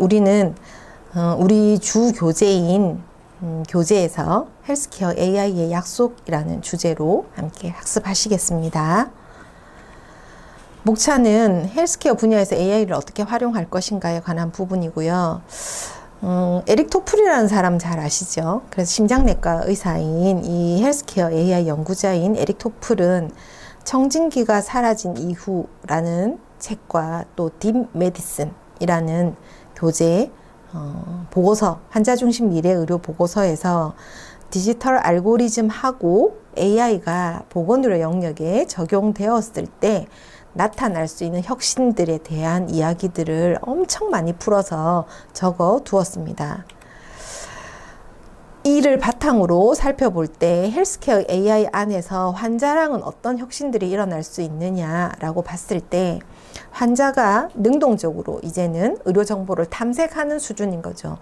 우리는 우리 주 교재인 교재에서 헬스케어 AI의 약속이라는 주제로 함께 학습하시겠습니다. 목차는 헬스케어 분야에서 AI를 어떻게 활용할 것인가에 관한 부분이고요. 에릭 토플이라는 사람 잘 아시죠? 그래서 심장내과 의사인 이 헬스케어 AI 연구자인 에릭 토플은 청진기가 사라진 이후라는 책과 또 딥 메디슨이라는 교재 보고서, 환자중심 미래의료 보고서에서 디지털 알고리즘하고 AI가 보건의료 영역에 적용되었을 때 나타날 수 있는 혁신들에 대한 이야기들을 엄청 많이 풀어서 적어 두었습니다. 이를 바탕으로 살펴볼 때 헬스케어 AI 안에서 환자랑은 어떤 혁신들이 일어날 수 있느냐라고 봤을 때 환자가 능동적으로 이제는 의료 정보를 탐색하는 수준인 거죠.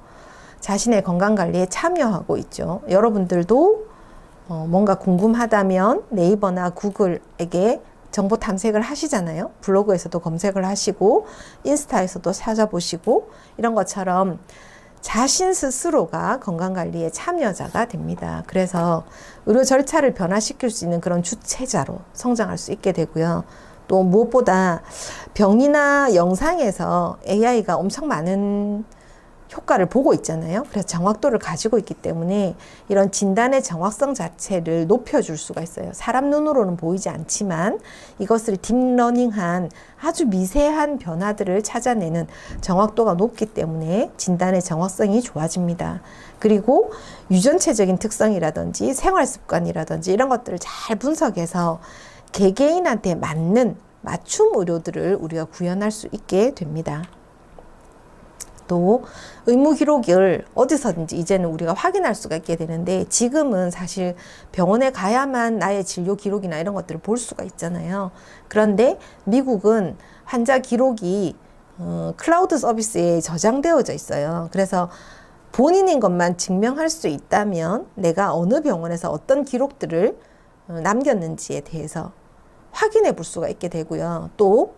자신의 건강관리에 참여하고 있죠. 여러분들도 뭔가 궁금하다면 네이버나 구글에게 정보 탐색을 하시잖아요. 블로그에서도 검색을 하시고 인스타에서도 찾아보시고 이런 것처럼 자신 스스로가 건강관리의 참여자가 됩니다. 그래서 의료 절차를 변화시킬 수 있는 그런 주체자로 성장할 수 있게 되고요. 또 무엇보다 병이나 영상에서 AI가 엄청 많은 효과를 보고 있잖아요. 그래서 정확도를 가지고 있기 때문에 이런 진단의 정확성 자체를 높여줄 수가 있어요. 사람 눈으로는 보이지 않지만 이것을 딥러닝한 아주 미세한 변화들을 찾아내는 정확도가 높기 때문에 진단의 정확성이 좋아집니다. 그리고 유전체적인 특성이라든지 생활습관이라든지 이런 것들을 잘 분석해서 개개인한테 맞는 맞춤 의료들을 우리가 구현할 수 있게 됩니다. 또 의무 기록을 어디서든지 이제는 우리가 확인할 수가 있게 되는데 지금은 사실 병원에 가야만 나의 진료 기록이나 이런 것들을 볼 수가 있잖아요. 그런데 미국은 환자 기록이 클라우드 서비스에 저장되어져 있어요. 그래서 본인인 것만 증명할 수 있다면 내가 어느 병원에서 어떤 기록들을 남겼는지에 대해서 확인해 볼 수가 있게 되고요. 또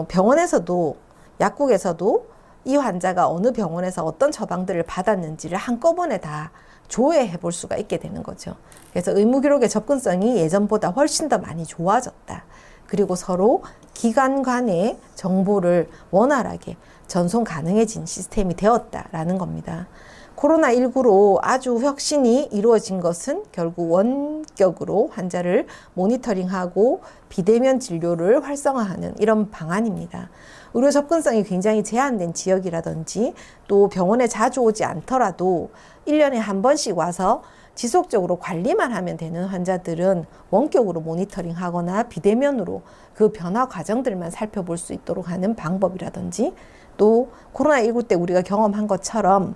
병원에서도 약국에서도 이 환자가 어느 병원에서 어떤 처방들을 받았는지를 한꺼번에 다 조회해 볼 수가 있게 되는 거죠. 그래서 의무기록의 접근성이 예전보다 훨씬 더 많이 좋아졌다. 그리고 서로 기관 간의 정보를 원활하게 전송 가능해진 시스템이 되었다라는 겁니다. 코로나19로 아주 혁신이 이루어진 것은 결국 원격으로 환자를 모니터링하고 비대면 진료를 활성화하는 이런 방안입니다. 의료 접근성이 굉장히 제한된 지역이라든지 또 병원에 자주 오지 않더라도 1년에 한 번씩 와서 지속적으로 관리만 하면 되는 환자들은 원격으로 모니터링 하거나 비대면으로 그 변화 과정들만 살펴볼 수 있도록 하는 방법이라든지 또 코로나19 때 우리가 경험한 것처럼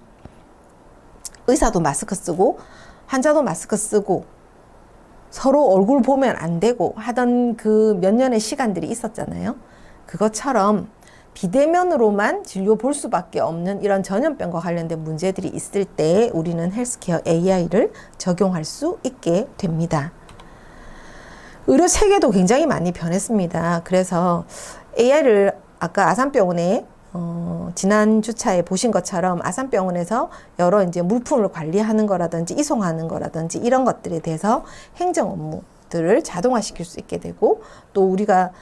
의사도 마스크 쓰고 환자도 마스크 쓰고 서로 얼굴 보면 안 되고 하던 그 몇 년의 시간들이 있었잖아요. 그것처럼 비대면으로만 진료 볼 수밖에 없는 이런 전염병과 관련된 문제들이 있을 때 우리는 헬스케어 AI를 적용할 수 있게 됩니다. 의료 체계도 굉장히 많이 변했습니다. 그래서 AI를 아까 아산병원에 지난 주차에 보신 것처럼 아산병원에서 여러 이제 물품을 관리하는 거라든지 이송하는 거라든지 이런 것들에 대해서 행정 업무들을 자동화시킬 수 있게 되고 또 우리가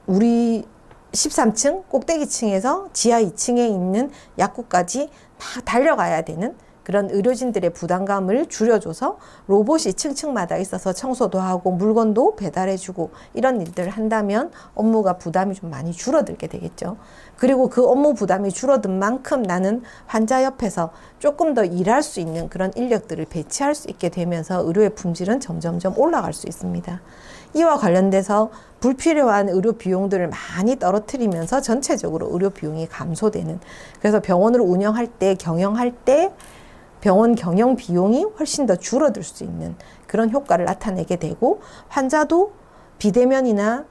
우리 13층 꼭대기층에서 지하 2층에 있는 약국까지 막 달려가야 되는 그런 의료진들의 부담감을 줄여줘서 로봇이 층층마다 있어서 청소도 하고 물건도 배달해주고 이런 일들을 한다면 업무가 부담이 좀 많이 줄어들게 되겠죠. 그리고 그 업무 부담이 줄어든 만큼 나는 환자 옆에서 조금 더 일할 수 있는 그런 인력들을 배치할 수 있게 되면서 의료의 품질은 점점점 올라갈 수 있습니다. 이와 관련돼서 불필요한 의료 비용들을 많이 떨어뜨리면서 전체적으로 의료 비용이 감소되는, 그래서 병원을 운영할 때, 경영할 때 병원 경영 비용이 훨씬 더 줄어들 수 있는 그런 효과를 나타내게 되고, 환자도 비대면이나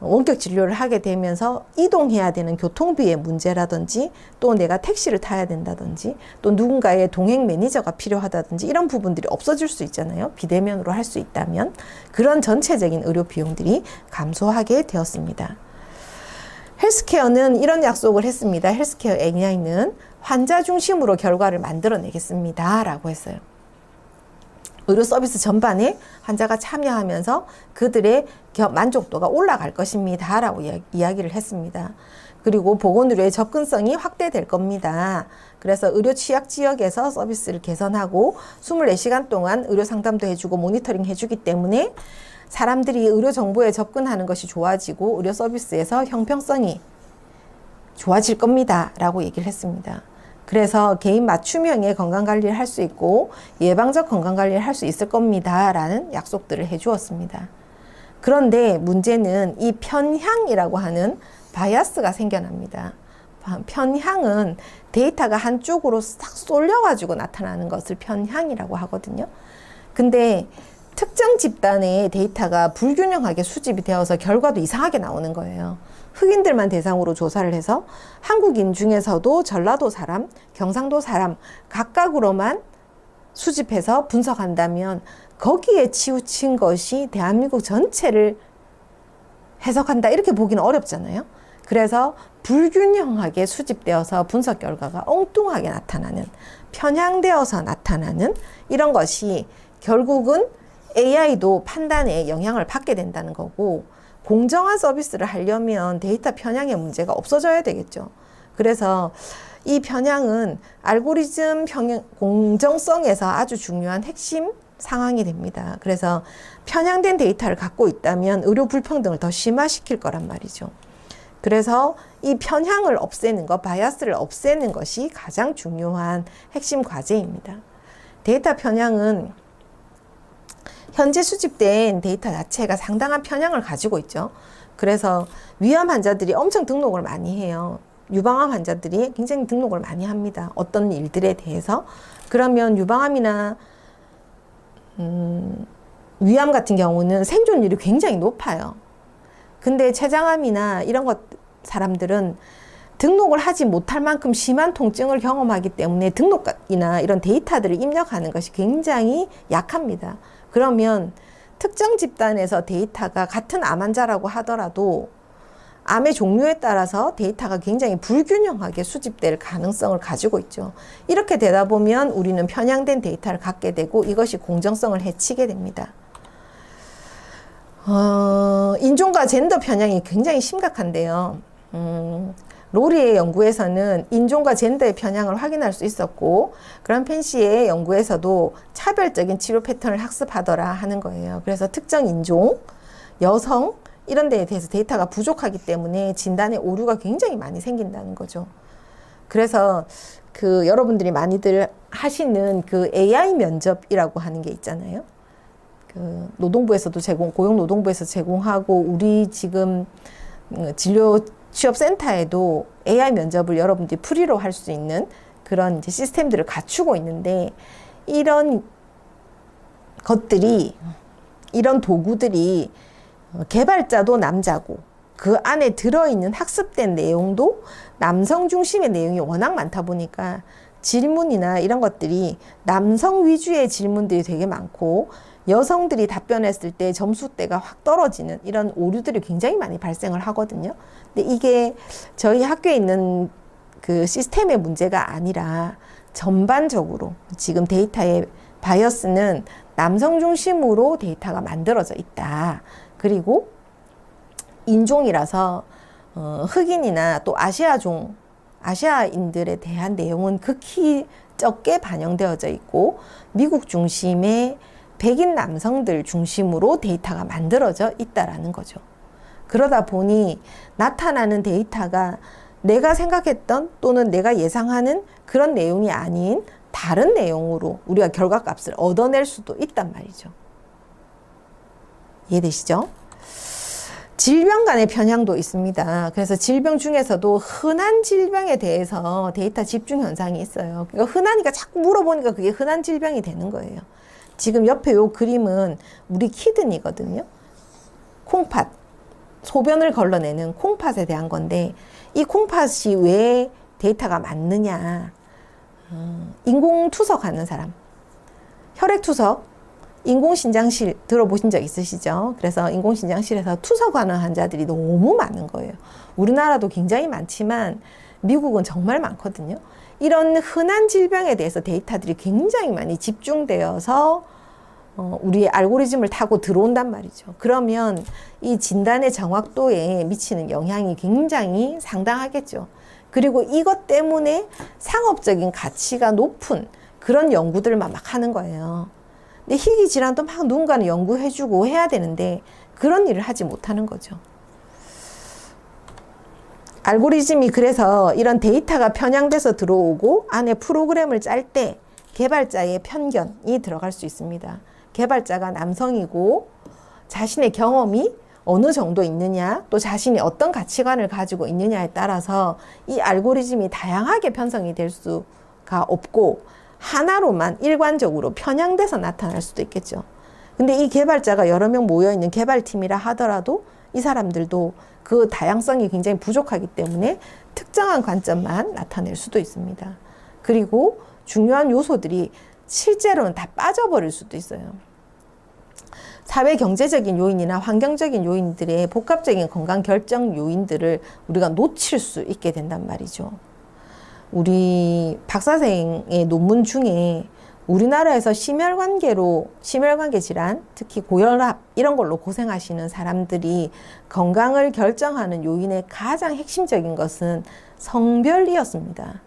원격 진료를 하게 되면서 이동해야 되는 교통비의 문제라든지, 또 내가 택시를 타야 된다든지, 또 누군가의 동행 매니저가 필요하다든지 이런 부분들이 없어질 수 있잖아요. 비대면으로 할 수 있다면. 그런 전체적인 의료 비용들이 감소하게 되었습니다. 헬스케어는 이런 약속을 했습니다. 헬스케어 AI는 환자 중심으로 결과를 만들어내겠습니다. 라고 했어요. 의료 서비스 전반에 환자가 참여하면서 그들의 만족도가 올라갈 것입니다. 라고 이야기를 했습니다. 그리고 보건의료의 접근성이 확대될 겁니다. 그래서 의료 취약 지역에서 서비스를 개선하고 24시간 동안 의료 상담도 해주고 모니터링 해주기 때문에 사람들이 의료 정보에 접근하는 것이 좋아지고 의료 서비스에서 형평성이 좋아질 겁니다. 라고 얘기를 했습니다. 그래서 개인 맞춤형의 건강관리를 할 수 있고 예방적 건강관리를 할 수 있을 겁니다. 라는 약속들을 해주었습니다. 그런데 문제는 이 편향이라고 하는 바이아스가 생겨납니다. 편향은 데이터가 한쪽으로 싹 쏠려가지고 나타나는 것을 편향이라고 하거든요. 근데 특정 집단의 데이터가 불균형하게 수집이 되어서 결과도 이상하게 나오는 거예요. 흑인들만 대상으로 조사를 해서 한국인 중에서도 전라도 사람, 경상도 사람 각각으로만 수집해서 분석한다면 거기에 치우친 것이 대한민국 전체를 해석한다 이렇게 보기는 어렵잖아요. 그래서 불균형하게 수집되어서 분석 결과가 엉뚱하게 나타나는, 편향되어서 나타나는 이런 것이 결국은 AI도 판단에 영향을 받게 된다는 거고, 공정한 서비스를 하려면 데이터 편향의 문제가 없어져야 되겠죠. 그래서 이 편향은 알고리즘 공정성에서 아주 중요한 핵심 상황이 됩니다. 그래서 편향된 데이터를 갖고 있다면 의료 불평등을 더 심화시킬 거란 말이죠. 그래서 이 편향을 없애는 것, 바이아스를 없애는 것이 가장 중요한 핵심 과제입니다. 데이터 편향은 현재 수집된 데이터 자체가 상당한 편향을 가지고 있죠. 그래서 위암 환자들이 엄청 등록을 많이 해요. 유방암 환자들이 굉장히 등록을 많이 합니다. 어떤 일들에 대해서. 그러면 유방암이나 위암 같은 경우는 생존율이 굉장히 높아요. 근데 췌장암이나 이런 것 사람들은 등록을 하지 못할 만큼 심한 통증을 경험하기 때문에 등록이나 이런 데이터들을 입력하는 것이 굉장히 약합니다. 그러면 특정 집단에서 데이터가 같은 암 환자라고 하더라도 암의 종류에 따라서 데이터가 굉장히 불균형하게 수집될 가능성을 가지고 있죠. 이렇게 되다 보면 우리는 편향된 데이터를 갖게 되고 이것이 공정성을 해치게 됩니다. 인종과 젠더 편향이 굉장히 심각한데요. 로리의 연구에서는 인종과 젠더의 편향을 확인할 수 있었고, 그란펜시의 연구에서도 차별적인 치료 패턴을 학습하더라 하는 거예요. 그래서 특정 인종, 여성 이런 데에 대해서 데이터가 부족하기 때문에 진단에 오류가 굉장히 많이 생긴다는 거죠. 그래서 여러분들이 많이들 하시는 AI 면접이라고 하는 게 있잖아요. 노동부에서도 고용노동부에서 제공하고 우리 지금 진료 취업센터에도 AI 면접을 여러분들이 프리로 할 수 있는 그런 이제 시스템들을 갖추고 있는데, 이런 것들이, 이런 도구들이 개발자도 남자고 그 안에 들어있는 학습된 내용도 남성 중심의 내용이 워낙 많다 보니까 질문이나 이런 것들이 남성 위주의 질문들이 되게 많고, 여성들이 답변했을 때 점수대가 확 떨어지는 이런 오류들이 굉장히 많이 발생을 하거든요. 근데 이게 저희 학교에 있는 그 시스템의 문제가 아니라 전반적으로 지금 데이터의 바이어스는 남성 중심으로 데이터가 만들어져 있다. 그리고 인종이라서 흑인이나 또 아시아인들에 대한 내용은 극히 적게 반영되어져 있고, 미국 중심의 백인 남성들 중심으로 데이터가 만들어져 있다라는 거죠. 그러다 보니 나타나는 데이터가 내가 생각했던 또는 내가 예상하는 그런 내용이 아닌 다른 내용으로 우리가 결과값을 얻어낼 수도 있단 말이죠. 이해되시죠? 질병 간의 편향도 있습니다. 그래서 질병 중에서도 흔한 질병에 대해서 데이터 집중 현상이 있어요. 그러니까 흔하니까 자꾸 물어보니까 그게 흔한 질병이 되는 거예요. 지금 옆에 요 그림은 우리 키드니거든요. 콩팥, 소변을 걸러내는 콩팥에 대한 건데, 이 콩팥이 왜 데이터가 많느냐. 인공투석하는 사람, 혈액투석, 인공신장실 들어보신 적 있으시죠? 그래서 인공신장실에서 투석하는 환자들이 너무 많은 거예요. 우리나라도 굉장히 많지만 미국은 정말 많거든요. 이런 흔한 질병에 대해서 데이터들이 굉장히 많이 집중되어서 우리의 알고리즘을 타고 들어온단 말이죠. 그러면 이 진단의 정확도에 미치는 영향이 굉장히 상당하겠죠. 그리고 이것 때문에 상업적인 가치가 높은 그런 연구들만 막 하는 거예요. 근데 희귀 질환도 막 누군가는 연구해주고 해야 되는데 그런 일을 하지 못하는 거죠. 알고리즘이 그래서 이런 데이터가 편향돼서 들어오고 안에 프로그램을 짤 때 개발자의 편견이 들어갈 수 있습니다. 개발자가 남성이고 자신의 경험이 어느 정도 있느냐, 또 자신이 어떤 가치관을 가지고 있느냐에 따라서 이 알고리즘이 다양하게 편성이 될 수가 없고 하나로만 일관적으로 편향돼서 나타날 수도 있겠죠. 근데 이 개발자가 여러 명 모여있는 개발팀이라 하더라도 이 사람들도 그 다양성이 굉장히 부족하기 때문에 특정한 관점만 나타낼 수도 있습니다. 그리고 중요한 요소들이 실제로는 다 빠져버릴 수도 있어요. 사회 경제적인 요인이나 환경적인 요인들의 복합적인 건강 결정 요인들을 우리가 놓칠 수 있게 된단 말이죠. 우리 박사생의 논문 중에 우리나라에서 심혈관계 질환, 특히 고혈압 이런 걸로 고생하시는 사람들이 건강을 결정하는 요인의 가장 핵심적인 것은 성별이었습니다.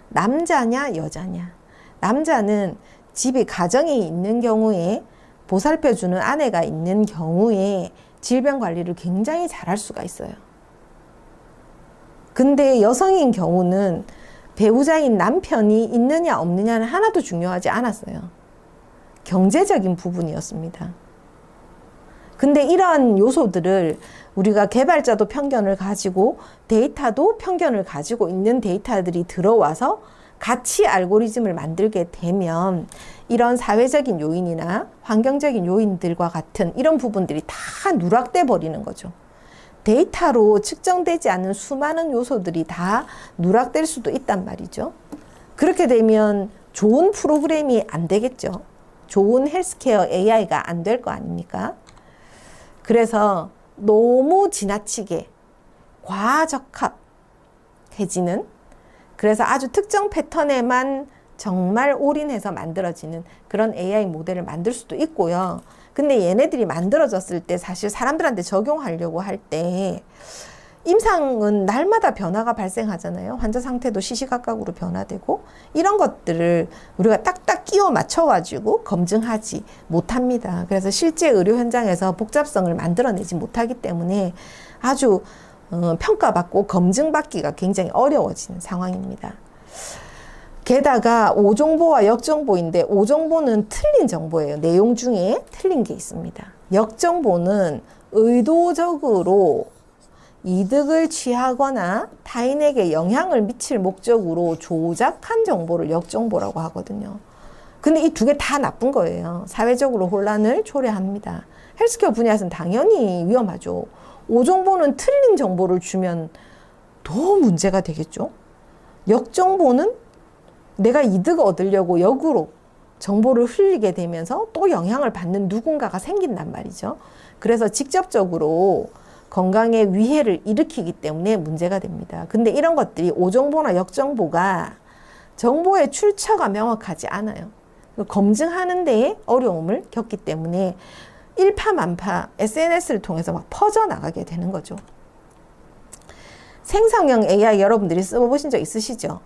남자냐 여자냐. 남자는 집에 가정이 있는 경우에 보살펴주는 아내가 있는 경우에 질병 관리를 굉장히 잘할 수가 있어요. 근데 여성인 경우는 배우자인 남편이 있느냐 없느냐는 하나도 중요하지 않았어요. 경제적인 부분이었습니다. 근데 이러한 요소들을 우리가 개발자도 편견을 가지고 데이터도 편견을 가지고 있는 데이터들이 들어와서 같이 알고리즘을 만들게 되면 이런 사회적인 요인이나 환경적인 요인들과 같은 이런 부분들이 다 누락돼 버리는 거죠. 데이터로 측정되지 않는 수많은 요소들이 다 누락될 수도 있단 말이죠. 그렇게 되면 좋은 프로그램이 안 되겠죠. 좋은 헬스케어 AI가 안 될 거 아닙니까? 그래서 너무 지나치게 과적합해지는, 그래서 아주 특정 패턴에만 정말 올인해서 만들어지는 그런 AI 모델을 만들 수도 있고요. 근데 얘네들이 만들어졌을 때 사실 사람들한테 적용하려고 할 때 임상은 날마다 변화가 발생하잖아요. 환자 상태도 시시각각으로 변화되고 이런 것들을 우리가 딱딱 끼워 맞춰가지고 검증하지 못합니다. 그래서 실제 의료 현장에서 복잡성을 만들어내지 못하기 때문에 아주 평가받고 검증받기가 굉장히 어려워지는 상황입니다. 게다가 오정보와 역정보인데 오정보는 틀린 정보예요. 내용 중에 틀린 게 있습니다. 역정보는 의도적으로 이득을 취하거나 타인에게 영향을 미칠 목적으로 조작한 정보를 역정보라고 하거든요. 근데 이 두 개 다 나쁜 거예요. 사회적으로 혼란을 초래합니다. 헬스케어 분야에서는 당연히 위험하죠. 오정보는 틀린 정보를 주면 더 문제가 되겠죠. 역정보는 내가 이득을 얻으려고 역으로 정보를 흘리게 되면서 또 영향을 받는 누군가가 생긴단 말이죠. 그래서 직접적으로 건강에 위해를 일으키기 때문에 문제가 됩니다. 근데 이런 것들이 오정보나 역정보가 정보의 출처가 명확하지 않아요. 검증하는 데에 어려움을 겪기 때문에 일파만파 SNS를 통해서 막 퍼져나가게 되는 거죠. 생성형 AI 여러분들이 써보신 적 있으시죠?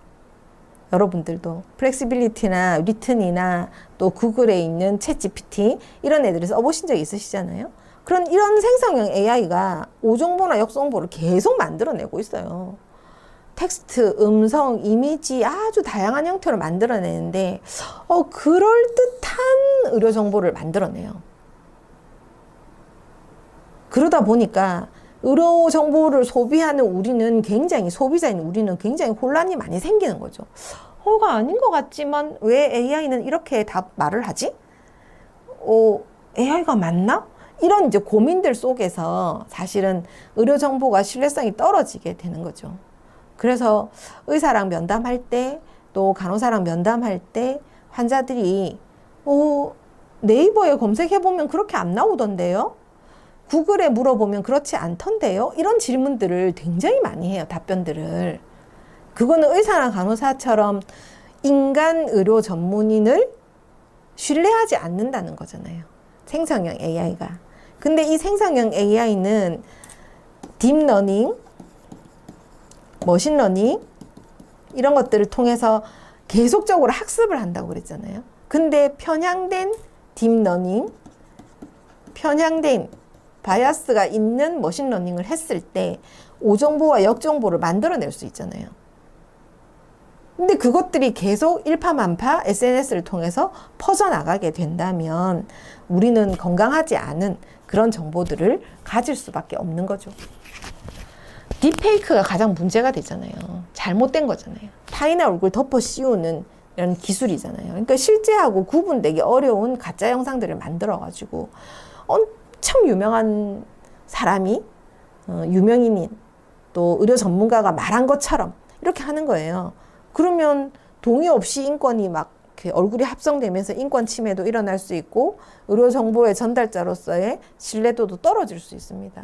여러분들도 플렉시빌리티나 리튼이나 또 구글에 있는 챗GPT 이런 애들을 써보신 적 있으시잖아요. 그런 이런 생성형 AI가 오정보나 역정보를 계속 만들어내고 있어요. 텍스트, 음성, 이미지 아주 다양한 형태로 만들어내는데 그럴듯한 의료 정보를 만들어내요. 그러다 보니까 의료 정보를 소비하는 우리는 굉장히, 소비자인 우리는 굉장히 혼란이 많이 생기는 거죠. 이거 아닌 것 같지만 왜 AI는 이렇게 다 말을 하지? AI가 맞나? 이런 이제 고민들 속에서 사실은 의료 정보가 신뢰성이 떨어지게 되는 거죠. 그래서 의사랑 면담할 때, 또 간호사랑 면담할 때 환자들이 네이버에 검색해보면 그렇게 안 나오던데요? 구글에 물어보면 그렇지 않던데요? 이런 질문들을 굉장히 많이 해요, 답변들을. 그거는 의사나 간호사처럼 인간 의료 전문인을 신뢰하지 않는다는 거잖아요. 생성형 AI가. 근데 이 생성형 AI는 딥러닝, 머신러닝 이런 것들을 통해서 계속적으로 학습을 한다고 그랬잖아요. 근데 편향된 딥러닝, 편향된 바이아스가 있는 머신러닝을 했을 때 오정보와 역정보를 만들어낼 수 있잖아요. 근데 그것들이 계속 일파만파 SNS를 통해서 퍼져나가게 된다면 우리는 건강하지 않은 그런 정보들을 가질 수밖에 없는 거죠. 딥페이크가 가장 문제가 되잖아요. 잘못된 거잖아요. 타인의 얼굴 덮어 씌우는 이런 기술이잖아요. 그러니까 실제하고 구분되기 어려운 가짜 영상들을 만들어가지고 엄청 유명한 사람이 유명인인 또 의료 전문가가 말한 것처럼 이렇게 하는 거예요. 그러면 동의 없이 인권이 막 얼굴이 합성되면서 인권 침해도 일어날 수 있고 의료 정보의 전달자로서의 신뢰도도 떨어질 수 있습니다.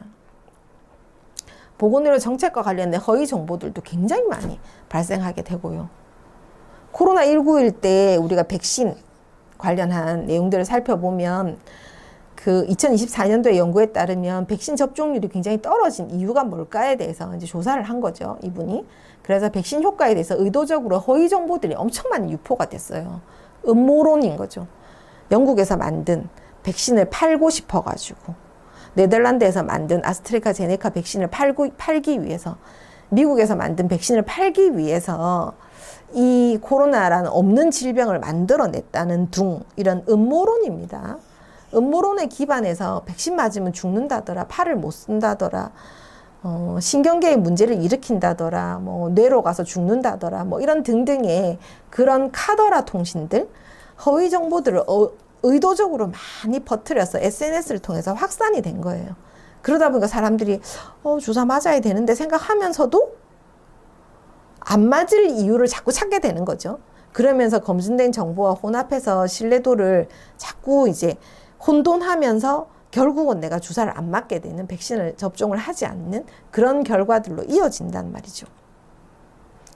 보건의료 정책과 관련된 허위 정보들도 굉장히 많이 발생하게 되고요. 코로나19일 때 우리가 백신 관련한 내용들을 살펴보면 그 2024년도의 연구에 따르면 백신 접종률이 굉장히 떨어진 이유가 뭘까에 대해서 이제 조사를 한 거죠, 이분이. 그래서 백신 효과에 대해서 의도적으로 허위 정보들이 엄청 많이 유포가 됐어요. 음모론인 거죠. 영국에서 만든 백신을 팔고 싶어가지고 네덜란드에서 만든 아스트라제네카 백신을 팔기 위해서 미국에서 만든 백신을 팔기 위해서 이 코로나라는 없는 질병을 만들어냈다는 둥 이런 음모론입니다. 음모론에 기반해서 백신 맞으면 죽는다더라, 팔을 못 쓴다더라, 신경계에 문제를 일으킨다더라, 뭐 뇌로 가서 죽는다더라, 뭐 이런 등등의 그런 카더라 통신들, 허위 정보들을 의도적으로 많이 퍼뜨려서 SNS를 통해서 확산이 된 거예요. 그러다 보니까 사람들이 주사 맞아야 되는데 생각하면서도 안 맞을 이유를 자꾸 찾게 되는 거죠. 그러면서 검증된 정보와 혼합해서 신뢰도를 자꾸 이제 혼돈하면서 결국은 내가 주사를 안 맞게 되는, 백신을 접종을 하지 않는 그런 결과들로 이어진단 말이죠.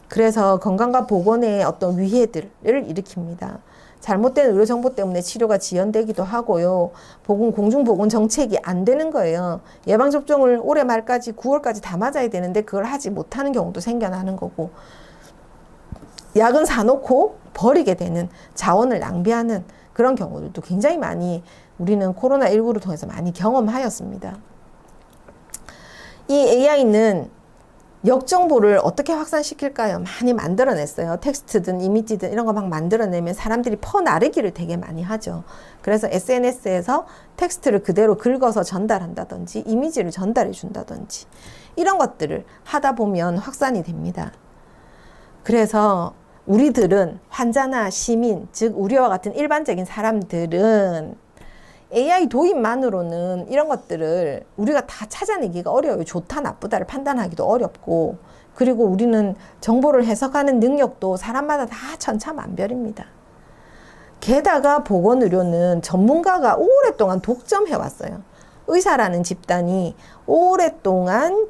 그래서 건강과 보건에 어떤 위해들을 일으킵니다. 잘못된 의료 정보 때문에 치료가 지연되기도 하고요. 공중보건 정책이 안 되는 거예요. 예방접종을 올해 말까지 9월까지 다 맞아야 되는데 그걸 하지 못하는 경우도 생겨나는 거고, 약은 사놓고 버리게 되는, 자원을 낭비하는 그런 경우들도 굉장히 많이 우리는 코로나19를 통해서 많이 경험하였습니다. 이 AI는 역정보를 어떻게 확산시킬까요? 많이 만들어냈어요. 텍스트든 이미지든 이런 거 막 만들어내면 사람들이 퍼나르기를 되게 많이 하죠. 그래서 SNS에서 텍스트를 그대로 긁어서 전달한다든지 이미지를 전달해 준다든지 이런 것들을 하다 보면 확산이 됩니다. 그래서 우리들은, 환자나 시민, 즉 우리와 같은 일반적인 사람들은 AI 도입만으로는 이런 것들을 우리가 다 찾아내기가 어려워요. 좋다 나쁘다를 판단하기도 어렵고, 그리고 우리는 정보를 해석하는 능력도 사람마다 다 천차만별입니다. 게다가 보건의료는 전문가가 오랫동안 독점해왔어요. 의사라는 집단이 오랫동안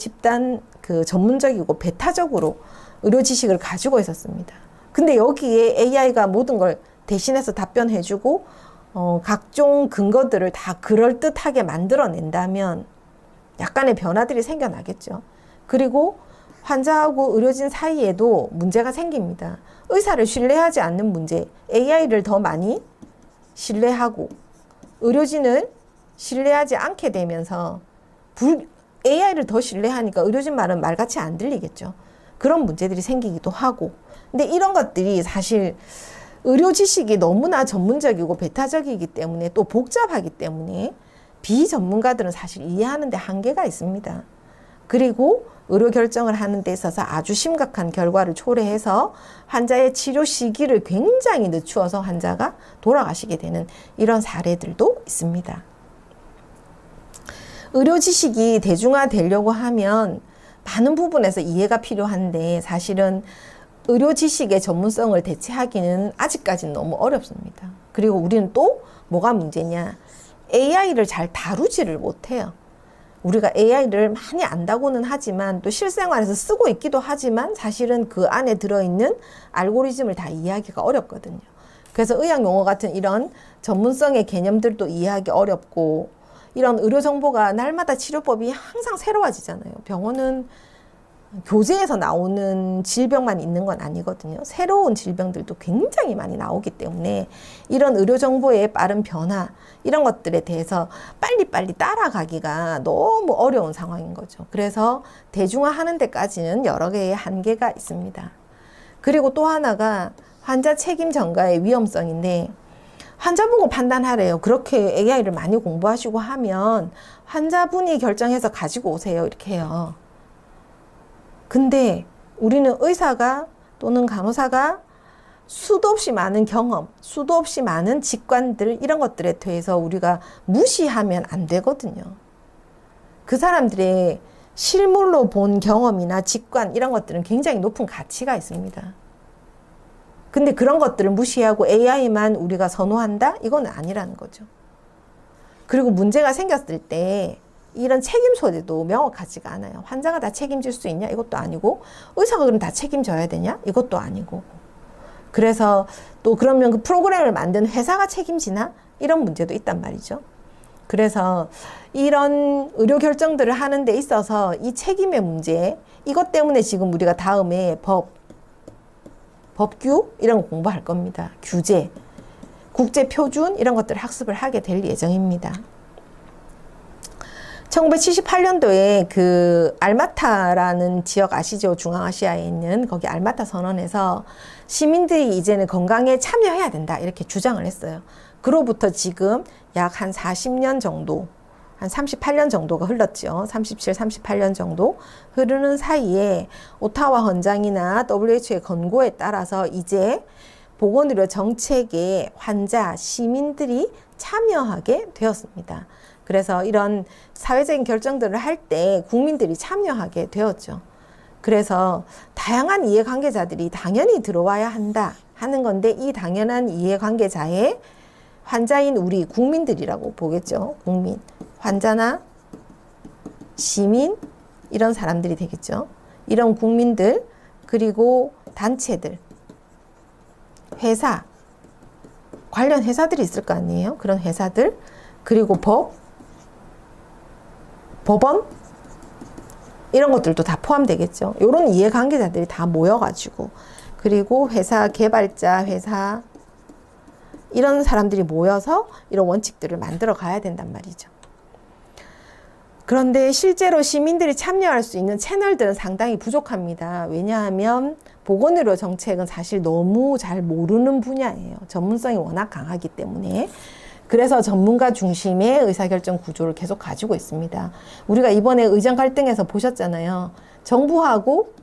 전문적이고 배타적으로 의료 지식을 가지고 있었습니다. 근데 여기에 AI가 모든 걸 대신해서 답변해주고 각종 근거들을 다 그럴듯하게 만들어낸다면 약간의 변화들이 생겨나겠죠. 그리고 환자하고 의료진 사이에도 문제가 생깁니다. 의사를 신뢰하지 않는 문제, AI를 더 많이 신뢰하고 의료진을 신뢰하지 않게 되면서 AI를 더 신뢰하니까 의료진 말은 말같이 안 들리겠죠. 그런 문제들이 생기기도 하고. 근데 이런 것들이 사실 의료 지식이 너무나 전문적이고 배타적이기 때문에, 또 복잡하기 때문에 비전문가들은 사실 이해하는 데 한계가 있습니다. 그리고 의료 결정을 하는 데 있어서 아주 심각한 결과를 초래해서 환자의 치료 시기를 굉장히 늦추어서 환자가 돌아가시게 되는 이런 사례들도 있습니다. 의료 지식이 대중화되려고 하면 많은 부분에서 이해가 필요한데 사실은 의료 지식의 전문성을 대체하기는 아직까지는 너무 어렵습니다. 그리고 우리는 또 뭐가 문제냐? AI를 잘 다루지를 못해요. 우리가 AI를 많이 안다고는 하지만 또 실생활에서 쓰고 있기도 하지만 사실은 그 안에 들어있는 알고리즘을 다 이해하기가 어렵거든요. 그래서 의학 용어 같은 이런 전문성의 개념들도 이해하기 어렵고, 이런 의료 정보가 날마다 치료법이 항상 새로워지잖아요. 병원은 교재에서 나오는 질병만 있는 건 아니거든요. 새로운 질병들도 굉장히 많이 나오기 때문에 이런 의료 정보의 빠른 변화, 이런 것들에 대해서 빨리빨리 따라가기가 너무 어려운 상황인 거죠. 그래서 대중화하는 데까지는 여러 개의 한계가 있습니다. 그리고 또 하나가 환자 책임 전가의 위험성인데, 환자 보고 판단하래요. 그렇게 AI를 많이 공부하시고 하면 환자분이 결정해서 가지고 오세요, 이렇게 해요. 근데 우리는 의사가 또는 간호사가 수도 없이 많은 경험, 수도 없이 많은 직관들, 이런 것들에 대해서 우리가 무시하면 안 되거든요. 그 사람들의 실물로 본 경험이나 직관, 이런 것들은 굉장히 높은 가치가 있습니다. 근데 그런 것들을 무시하고 AI만 우리가 선호한다? 이건 아니라는 거죠. 그리고 문제가 생겼을 때 이런 책임 소재도 명확하지가 않아요. 환자가 다 책임질 수 있냐? 이것도 아니고, 의사가 그럼 다 책임져야 되냐? 이것도 아니고. 그래서 또 그러면 그 프로그램을 만든 회사가 책임지나? 이런 문제도 있단 말이죠. 그래서 이런 의료 결정들을 하는 데 있어서 이 책임의 문제, 이것 때문에 지금 우리가 다음에 법규 이런 거 공부할 겁니다. 규제, 국제 표준 이런 것들을 학습을 하게 될 예정입니다. 1978년도에 그 알마타라는 지역 아시죠? 중앙아시아에 있는 거기 알마타 선언에서 시민들이 이제는 건강에 참여해야 된다, 이렇게 주장을 했어요. 그로부터 지금 약 한 40년 정도, 한 38년 정도가 흘렀죠. 37, 38년 정도 흐르는 사이에 오타와 헌장이나 WHO의 권고에 따라서 이제 보건의료 정책에 환자, 시민들이 참여하게 되었습니다. 그래서 이런 사회적인 결정들을 할 때 국민들이 참여하게 되었죠. 그래서 다양한 이해관계자들이 당연히 들어와야 한다 하는 건데, 이 당연한 이해관계자의 환자인 우리 국민들이라고 보겠죠. 국민, 환자나 시민, 이런 사람들이 되겠죠. 이런 국민들, 그리고 단체들, 회사, 관련 회사들이 있을 거 아니에요. 그런 회사들, 그리고 법원, 이런 것들도 다 포함되겠죠. 이런 이해관계자들이 다 모여가지고, 그리고 회사 개발자, 회사, 이런 사람들이 모여서 이런 원칙들을 만들어 가야 된단 말이죠. 그런데 실제로 시민들이 참여할 수 있는 채널들은 상당히 부족합니다. 왜냐하면 보건의료 정책은 사실 너무 잘 모르는 분야예요. 전문성이 워낙 강하기 때문에. 그래서 전문가 중심의 의사결정 구조를 계속 가지고 있습니다. 우리가 이번에 의정 갈등에서 보셨잖아요. 정부하고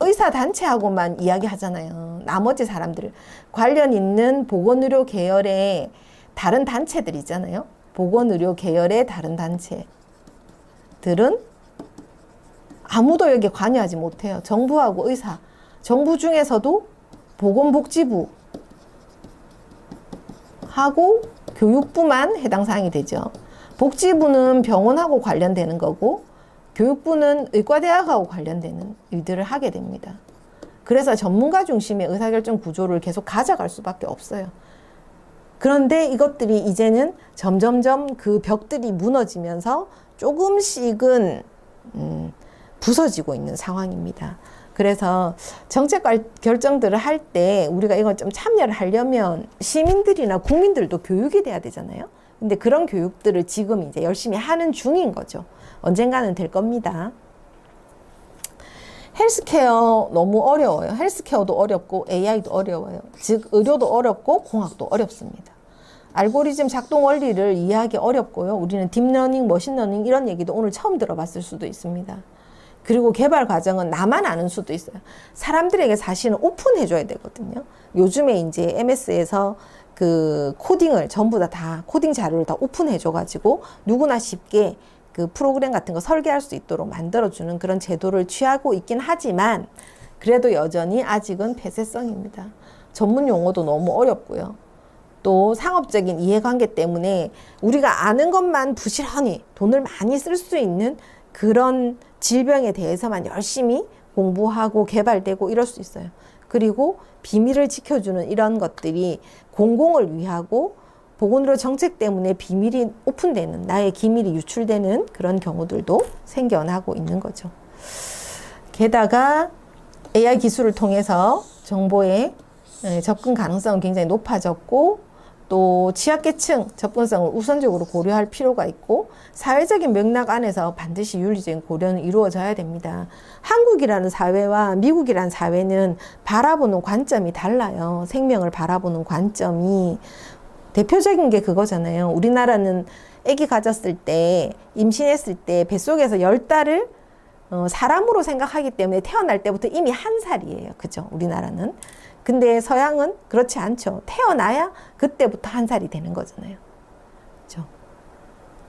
의사단체하고만 이야기하잖아요. 나머지 사람들, 관련 있는 보건의료 계열의 다른 단체들 있잖아요. 보건의료 계열의 다른 단체들은 아무도 여기에 관여하지 못해요. 정부하고 의사, 정부 중에서도 보건복지부 하고 교육부만 해당 사항이 되죠. 복지부는 병원하고 관련되는 거고, 교육부는 의과대학하고 관련되는 일들을 하게 됩니다. 그래서 전문가 중심의 의사결정 구조를 계속 가져갈 수밖에 없어요. 그런데 이것들이 이제는 점점점 그 벽들이 무너지면서 조금씩은 부서지고 있는 상황입니다. 그래서 정책 결정들을 할 때 우리가 이걸 좀 참여를 하려면 시민들이나 국민들도 교육이 돼야 되잖아요. 근데 그런 교육들을 지금 이제 열심히 하는 중인 거죠. 언젠가는 될 겁니다. 헬스케어 너무 어려워요. 헬스케어도 어렵고 AI도 어려워요. 즉 의료도 어렵고 공학도 어렵습니다. 알고리즘 작동 원리를 이해하기 어렵고요. 우리는 딥러닝, 머신러닝 이런 얘기도 오늘 처음 들어봤을 수도 있습니다. 그리고 개발 과정은 나만 아는 수도 있어요. 사람들에게 사실은 오픈해줘야 되거든요. 요즘에 이제 MS에서 그 코딩을 전부 다 코딩 자료를 다 오픈해줘가지고 누구나 쉽게 그 프로그램 같은 거 설계할 수 있도록 만들어주는 그런 제도를 취하고 있긴 하지만 그래도 여전히 아직은 폐쇄성입니다. 전문 용어도 너무 어렵고요. 또 상업적인 이해관계 때문에 우리가 아는 것만 부지런히 돈을 많이 쓸 수 있는 그런 질병에 대해서만 열심히 공부하고 개발되고 이럴 수 있어요. 그리고 비밀을 지켜주는 이런 것들이 공공을 위하고 보건의료 정책 때문에 비밀이 오픈되는, 나의 기밀이 유출되는 그런 경우들도 생겨나고 있는 거죠. 게다가 AI 기술을 통해서 정보의 접근 가능성은 굉장히 높아졌고, 또 취약계층 접근성을 우선적으로 고려할 필요가 있고, 사회적인 맥락 안에서 반드시 윤리적인 고려는 이루어져야 됩니다. 한국이라는 사회와 미국이라는 사회는 바라보는 관점이 달라요. 생명을 바라보는 관점이. 대표적인 게 그거잖아요. 우리나라는 아기 가졌을 때, 임신했을 때 뱃속에서 10달을 사람으로 생각하기 때문에 태어날 때부터 이미 1살이에요. 그죠? 우리나라는. 근데 서양은 그렇지 않죠. 태어나야 그때부터 1살이 되는 거잖아요. 그죠?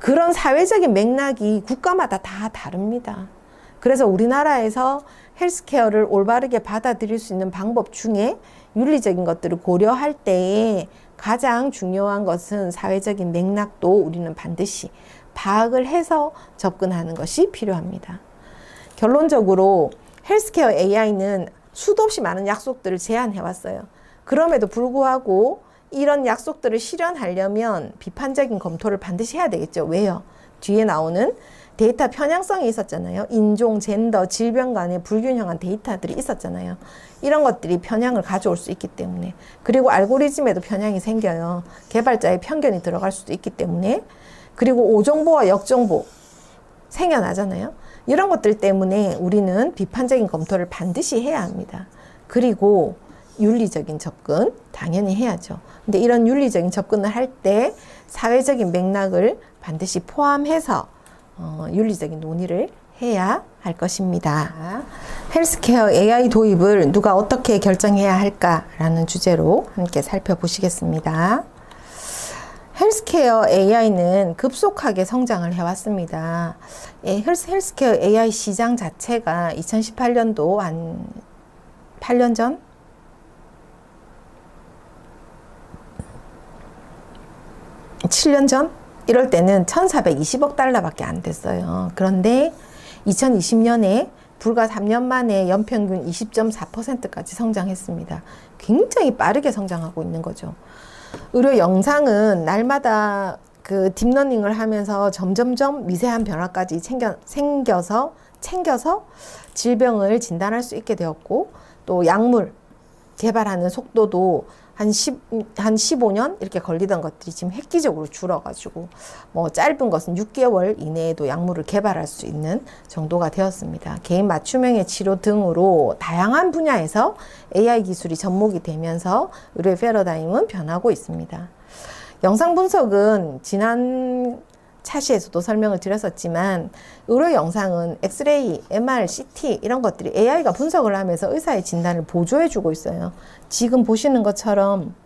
그런 사회적인 맥락이 국가마다 다 다릅니다. 그래서 우리나라에서 헬스케어를 올바르게 받아들일 수 있는 방법 중에 윤리적인 것들을 고려할 때에 가장 중요한 것은 사회적인 맥락도 우리는 반드시 파악을 해서 접근하는 것이 필요합니다. 결론적으로 헬스케어 AI는 수도 없이 많은 약속들을 제안해 왔어요. 그럼에도 불구하고 이런 약속들을 실현하려면 비판적인 검토를 반드시 해야 되겠죠. 왜요? 뒤에 나오는 데이터 편향성이 있었잖아요. 인종, 젠더, 질병 간의 불균형한 데이터들이 있었잖아요. 이런 것들이 편향을 가져올 수 있기 때문에, 그리고 알고리즘에도 편향이 생겨요. 개발자의 편견이 들어갈 수도 있기 때문에, 그리고 오정보와 역정보 생겨나잖아요. 이런 것들 때문에 우리는 비판적인 검토를 반드시 해야 합니다. 그리고 윤리적인 접근 당연히 해야죠. 근데 이런 윤리적인 접근을 할 때 사회적인 맥락을 반드시 포함해서 윤리적인 논의를 해야 할 것입니다. 헬스케어 AI 도입을 누가 어떻게 결정해야 할까라는 주제로 함께 살펴보시겠습니다. 헬스케어 AI는 급속하게 성장을 해왔습니다. 헬스케어 AI 시장 자체가 2018년도 한 8년 전? 7년 전? 이럴 때는 1,420억 달러밖에 안 됐어요. 그런데 2020년에 불과 3년 만에 연평균 20.4%까지 성장했습니다. 굉장히 빠르게 성장하고 있는 거죠. 의료 영상은 날마다 그 딥러닝을 하면서 점점점 미세한 변화까지 챙겨서 질병을 진단할 수 있게 되었고, 또 약물 개발하는 속도도 한 15년 이렇게 걸리던 것들이 지금 획기적으로 줄어가지고 뭐 짧은 것은 6개월 이내에도 약물을 개발할 수 있는 정도가 되었습니다. 개인 맞춤형의 치료 등으로 다양한 분야에서 AI 기술이 접목이 되면서 의료의 패러다임은 변하고 있습니다. 영상 분석은 지난 차시에서도 설명을 드렸었지만, 의료 영상은 엑스레이, MR, CT 이런 것들이 AI가 분석을 하면서 의사의 진단을 보조해주고 있어요. 지금 보시는 것처럼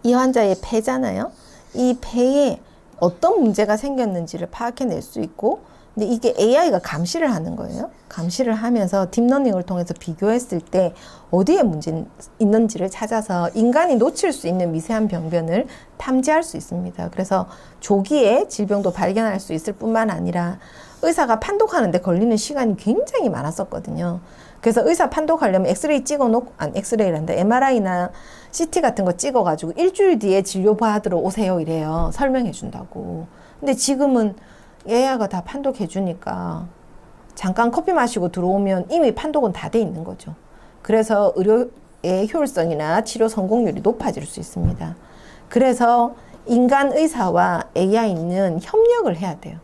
이 환자의 폐잖아요. 이 폐에 어떤 문제가 생겼는지를 파악해낼 수 있고, 근데 이게 AI가 감시를 하는 거예요. 감시를 하면서 딥러닝을 통해서 비교했을 때 어디에 문제 있는지를 찾아서 인간이 놓칠 수 있는 미세한 병변을 탐지할 수 있습니다. 그래서 조기에 질병도 발견할 수 있을 뿐만 아니라 의사가 판독하는데 걸리는 시간이 굉장히 많았었거든요. 그래서 의사 판독하려면 엑스레이 찍어놓고, 엑스레이란다, MRI나 CT 같은 거 찍어가지고 일주일 뒤에 진료 받으러 오세요 이래요. 설명해 준다고. 근데 지금은 AI가 다 판독해 주니까 잠깐 커피 마시고 들어오면 이미 판독은 다 돼 있는 거죠. 그래서 의료의 효율성이나 치료 성공률이 높아질 수 있습니다. 그래서 인간 의사와 AI는 협력을 해야 돼요.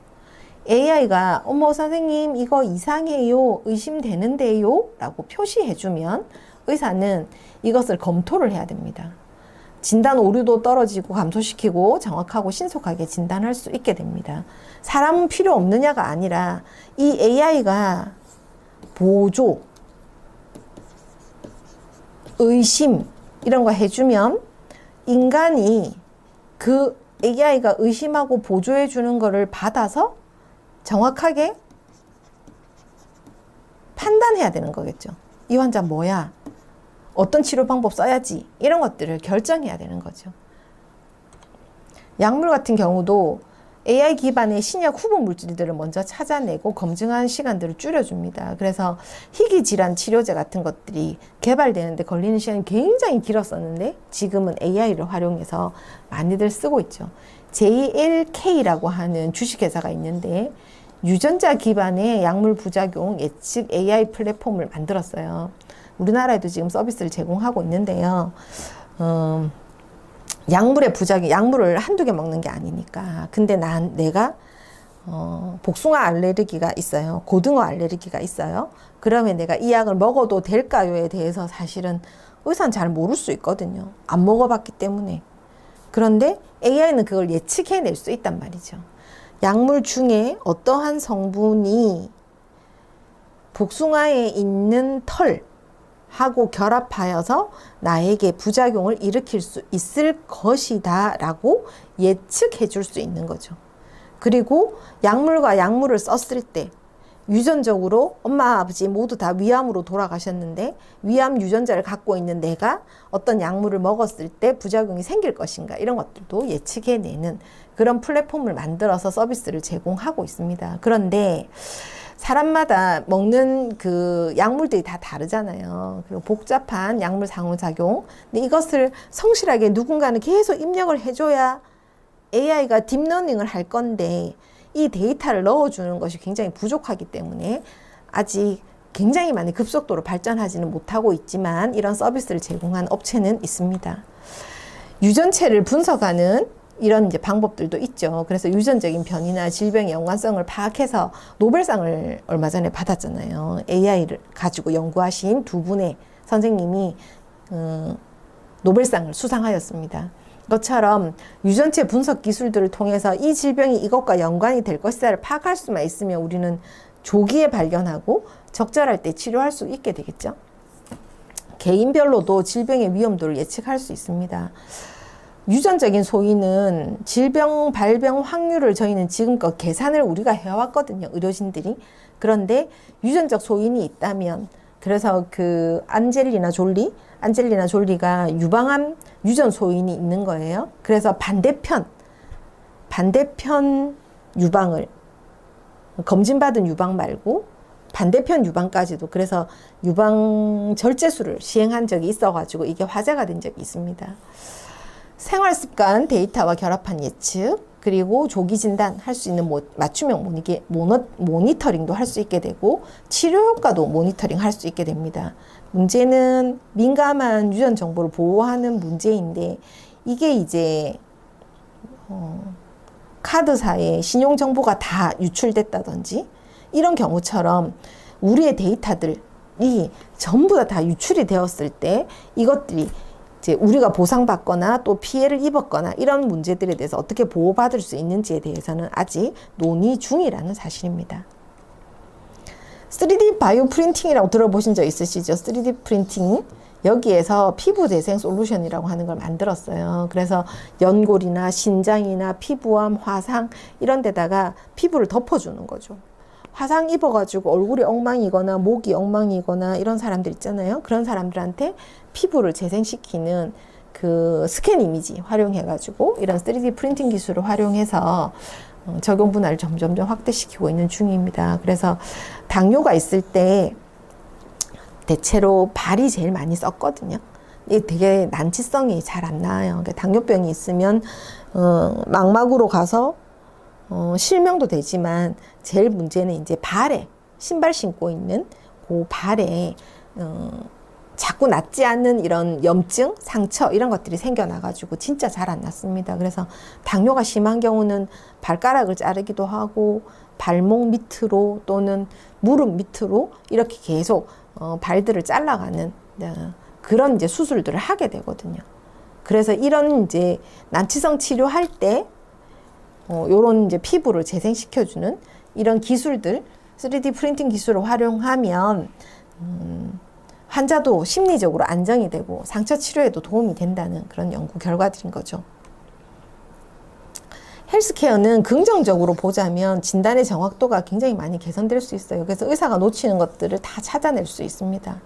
AI가 어머 선생님 이거 이상해요, 의심되는데요 라고 표시해 주면 의사는 이것을 검토를 해야 됩니다. 진단 오류도 떨어지고 감소시키고 정확하고 신속하게 진단할 수 있게 됩니다. 사람은 필요 없느냐가 아니라 이 AI가 보조, 의심 이런 거 해주면 인간이 그 AI가 의심하고 보조해 주는 거를 받아서 정확하게 판단해야 되는 거겠죠. 이 환자 뭐야? 어떤 치료 방법 써야지? 이런 것들을 결정해야 되는 거죠. 약물 같은 경우도 AI 기반의 신약 후보 물질들을 먼저 찾아내고 검증하는 시간들을 줄여줍니다. 그래서 희귀질환 치료제 같은 것들이 개발되는데 걸리는 시간이 굉장히 길었었는데 지금은 AI를 활용해서 많이들 쓰고 있죠. JLK라고 하는 주식회사가 있는데 유전자 기반의 약물 부작용 예측 AI 플랫폼을 만들었어요. 우리나라에도 지금 서비스를 제공하고 있는데요. 약물의 부작용, 약물을 한두 개 먹는 게 아니니까. 근데 내가 복숭아 알레르기가 있어요. 고등어 알레르기가 있어요. 그러면 내가 이 약을 먹어도 될까요에 대해서 사실은 의사는 잘 모를 수 있거든요. 안 먹어봤기 때문에. 그런데 AI는 그걸 예측해낼 수 있단 말이죠. 약물 중에 어떠한 성분이 복숭아에 있는 털하고 결합하여서 나에게 부작용을 일으킬 수 있을 것이다 라고 예측해 줄 수 있는 거죠. 그리고 약물과 약물을 썼을 때 유전적으로 엄마, 아버지 모두 다 위암으로 돌아가셨는데 위암 유전자를 갖고 있는 내가 어떤 약물을 먹었을 때 부작용이 생길 것인가 이런 것들도 예측해내는 그런 플랫폼을 만들어서 서비스를 제공하고 있습니다. 그런데 사람마다 먹는 그 약물들이 다 다르잖아요. 그리고 복잡한 약물 상호작용. 근데 이것을 성실하게 누군가는 계속 입력을 해줘야 AI가 딥러닝을 할 건데 이 데이터를 넣어주는 것이 굉장히 부족하기 때문에 아직 굉장히 많이 급속도로 발전하지는 못하고 있지만 이런 서비스를 제공한 업체는 있습니다. 유전체를 분석하는 이런 이제 방법들도 있죠. 그래서 유전적인 변이나 질병의 연관성을 파악해서 노벨상을 얼마 전에 받았잖아요. AI를 가지고 연구하신 두 분의 선생님이 노벨상을 수상하였습니다. 것처럼 유전체 분석 기술들을 통해서 이 질병이 이것과 연관이 될 것이다를 파악할 수만 있으면 우리는 조기에 발견하고 적절할 때 치료할 수 있게 되겠죠. 개인별로도 질병의 위험도를 예측할 수 있습니다. 유전적인 소인은 질병 발병 확률을 저희는 지금껏 계산을 우리가 해왔거든요. 의료진들이. 그런데 유전적 소인이 있다면 그래서 그 안젤리나 졸리가 유방암 유전 소인이 있는 거예요. 그래서 반대편 유방을 검진받은 유방 말고 반대편 유방까지도 그래서 유방 절제술을 시행한 적이 있어가지고 이게 화제가 된 적이 있습니다. 생활습관 데이터와 결합한 예측 그리고 조기 진단 할 수 있는 맞춤형 모니터링도 할 수 있게 되고 치료 효과도 모니터링 할 수 있게 됩니다. 문제는 민감한 유전 정보를 보호하는 문제인데 이게 이제 카드사에 신용 정보가 다 유출됐다든지 이런 경우처럼 우리의 데이터들이 전부 다 유출이 되었을 때 이것들이 이제 우리가 보상받거나 또 피해를 입었거나 이런 문제들에 대해서 어떻게 보호받을 수 있는지에 대해서는 아직 논의 중이라는 사실입니다. 3D 바이오 프린팅이라고 들어보신 적 있으시죠? 3D 프린팅. 여기에서 피부 재생 솔루션이라고 하는 걸 만들었어요. 그래서 연골이나 신장이나 피부암, 화상 이런 데다가 피부를 덮어주는 거죠. 화상 입어가지고 얼굴이 엉망이거나 목이 엉망이거나 이런 사람들 있잖아요. 그런 사람들한테 피부를 재생시키는 그 스캔 이미지 활용해가지고 이런 3D 프린팅 기술을 활용해서 적용 분야를 점점점 확대시키고 있는 중입니다. 그래서 당뇨가 있을 때 대체로 발이 제일 많이 썼거든요. 이게 되게 난치성이 잘 안 나아요. 그러니까 당뇨병이 있으면 망막으로 가서 실명도 되지만 제일 문제는 이제 발에 신발 신고 있는 그 발에 자꾸 낫지 않는 이런 염증, 상처 이런 것들이 생겨나가지고 진짜 잘 안 낫습니다. 그래서 당뇨가 심한 경우는 발가락을 자르기도 하고 발목 밑으로 또는 무릎 밑으로 이렇게 계속 발들을 잘라가는 그런 이제 수술들을 하게 되거든요. 그래서 이런 이제 난치성 치료할 때 요런 이제 피부를 재생시켜주는 이런 기술들 3D 프린팅 기술을 활용하면 환자도 심리적으로 안정이 되고 상처 치료에도 도움이 된다는 그런 연구 결과들인 거죠. 헬스케어는 긍정적으로 보자면 진단의 정확도가 굉장히 많이 개선될 수 있어요. 그래서 의사가 놓치는 것들을 다 찾아낼 수 있습니다.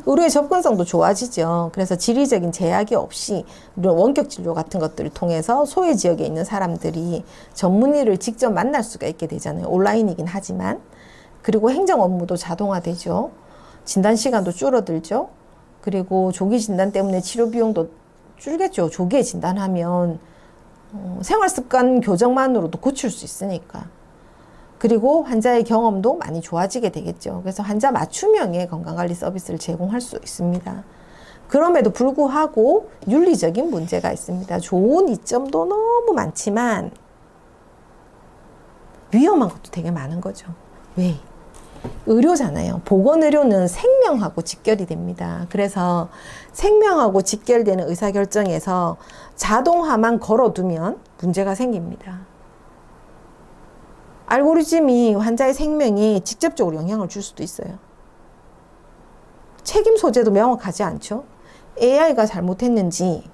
의료의 접근성도 좋아지죠. 그래서 지리적인 제약이 없이 이런 원격 진료 같은 것들을 통해서 소외 지역에 있는 사람들이 전문의를 직접 만날 수가 있게 되잖아요. 온라인이긴 하지만. 그리고 행정 업무도 자동화되죠. 진단 시간도 줄어들죠. 그리고 조기 진단 때문에 치료 비용도 줄겠죠. 조기에 진단하면 생활 습관 교정만으로도 고칠 수 있으니까. 그리고 환자의 경험도 많이 좋아지게 되겠죠. 그래서 환자 맞춤형의 건강관리 서비스를 제공할 수 있습니다. 그럼에도 불구하고 윤리적인 문제가 있습니다. 좋은 이점도 너무 많지만 위험한 것도 되게 많은 거죠. 왜? 의료잖아요. 보건의료는 생명하고 직결이 됩니다. 그래서 생명하고 직결되는 의사결정에서 자동화만 걸어두면 문제가 생깁니다. 알고리즘이 환자의 생명에 직접적으로 영향을 줄 수도 있어요. 책임 소재도 명확하지 않죠. AI가 잘못했는지,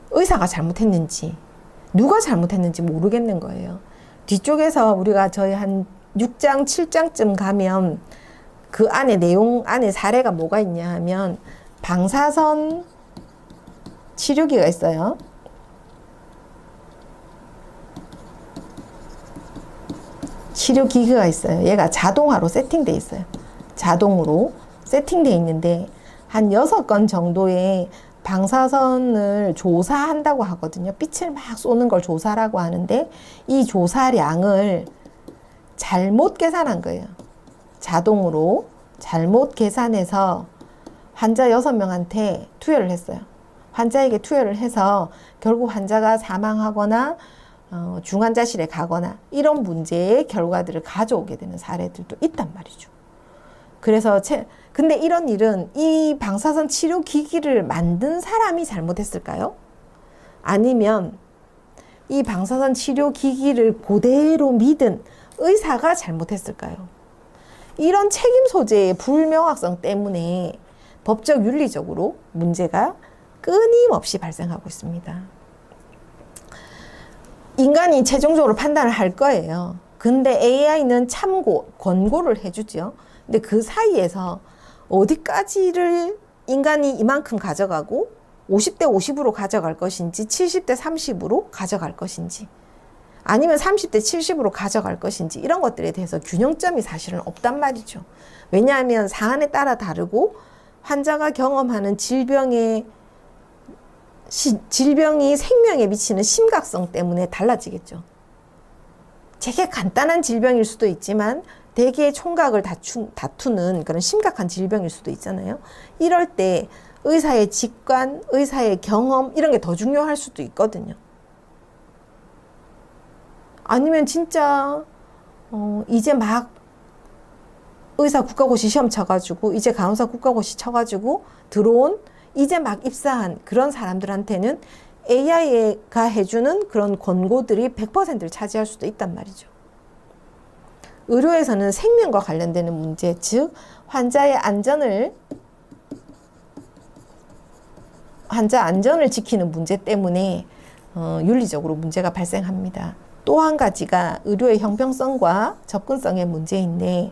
의사가 잘못했는지, 누가 잘못했는지 모르겠는 거예요. 뒤쪽에서 우리가 저희 한 6장, 7장쯤 가면 그 안에 내용, 안에 사례가 뭐가 있냐 하면 방사선 치료기가 있어요. 치료기기가 있어요. 얘가 자동화로 세팅되어 있어요. 자동으로 세팅되어 있는데 한 6건 정도의 방사선을 조사한다고 하거든요. 빛을 막 쏘는 걸 조사라고 하는데 이 조사량을 잘못 계산한 거예요. 자동으로 잘못 계산해서 환자 6명한테 투여를 했어요. 환자에게 투여를 해서 결국 환자가 사망하거나 중환자실에 가거나 이런 문제의 결과들을 가져오게 되는 사례들도 있단 말이죠. 그래서 근데 이런 일은 이 방사선 치료 기기를 만든 사람이 잘못했을까요? 아니면 이 방사선 치료 기기를 그대로 믿은 의사가 잘못했을까요? 이런 책임 소재의 불명확성 때문에 법적 윤리적으로 문제가 끊임없이 발생하고 있습니다. 인간이 최종적으로 판단을 할 거예요. 근데 AI는 참고, 권고를 해주죠. 근데 그 사이에서 어디까지를 인간이 이만큼 가져가고 50대 50으로 가져갈 것인지 70대 30으로 가져갈 것인지 아니면 30대 70으로 가져갈 것인지 이런 것들에 대해서 균형점이 사실은 없단 말이죠. 왜냐하면 사안에 따라 다르고 환자가 경험하는 질병이 생명에 미치는 심각성 때문에 달라지겠죠. 되게 간단한 질병일 수도 있지만 되게 총각을 다투는 그런 심각한 질병일 수도 있잖아요. 이럴 때 의사의 직관, 의사의 경험 이런 게 더 중요할 수도 있거든요. 아니면 진짜 이제 막 의사 국가고시 시험 쳐가지고 이제 간호사 국가고시 쳐가지고 들어온 이제 막 입사한 그런 사람들한테는 AI가 해주는 그런 권고들이 100%를 차지할 수도 있단 말이죠. 의료에서는 생명과 관련되는 문제, 즉 환자 안전을 지키는 문제 때문에 윤리적으로 문제가 발생합니다. 또 한 가지가 의료의 형평성과 접근성의 문제인데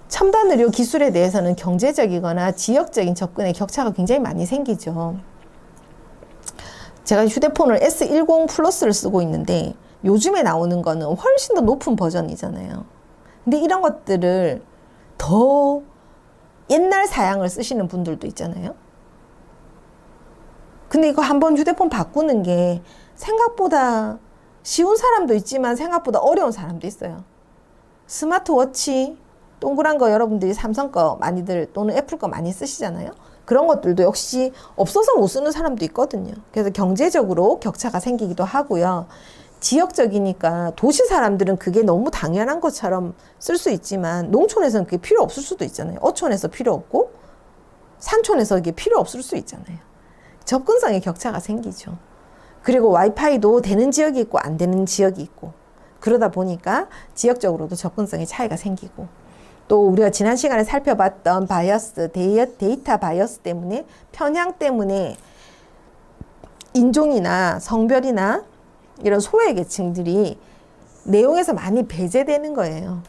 첨단 의료 기술에 대해서는 경제적이거나 지역적인 접근의 격차가 굉장히 많이 생기죠. 제가 휴대폰을 S10 플러스를 쓰고 있는데 요즘에 나오는 거는 훨씬 더 높은 버전이잖아요. 근데 이런 것들을 더 옛날 사양을 쓰시는 분들도 있잖아요. 근데 이거 한번 휴대폰 바꾸는 게 생각보다 쉬운 사람도 있지만 생각보다 어려운 사람도 있어요. 스마트워치 동그란 거 여러분들이 삼성 거 많이들 또는 애플 거 많이 쓰시잖아요. 그런 것들도 역시 없어서 못 쓰는 사람도 있거든요. 그래서 경제적으로 격차가 생기기도 하고요. 지역적이니까 도시 사람들은 그게 너무 당연한 것처럼 쓸 수 있지만 농촌에서는 그게 필요 없을 수도 있잖아요. 어촌에서 필요 없고 산촌에서 그게 필요 없을 수 있잖아요. 접근성의 격차가 생기죠. 그리고 와이파이도 되는 지역이 있고 안 되는 지역이 있고 그러다 보니까 지역적으로도 접근성의 차이가 생기고 또 우리가 지난 시간에 살펴봤던 바이어스, 데이터 바이어스 때문에 편향 때문에 인종이나 성별이나 이런 소외 계층들이 내용에서 많이 배제되는 거예요.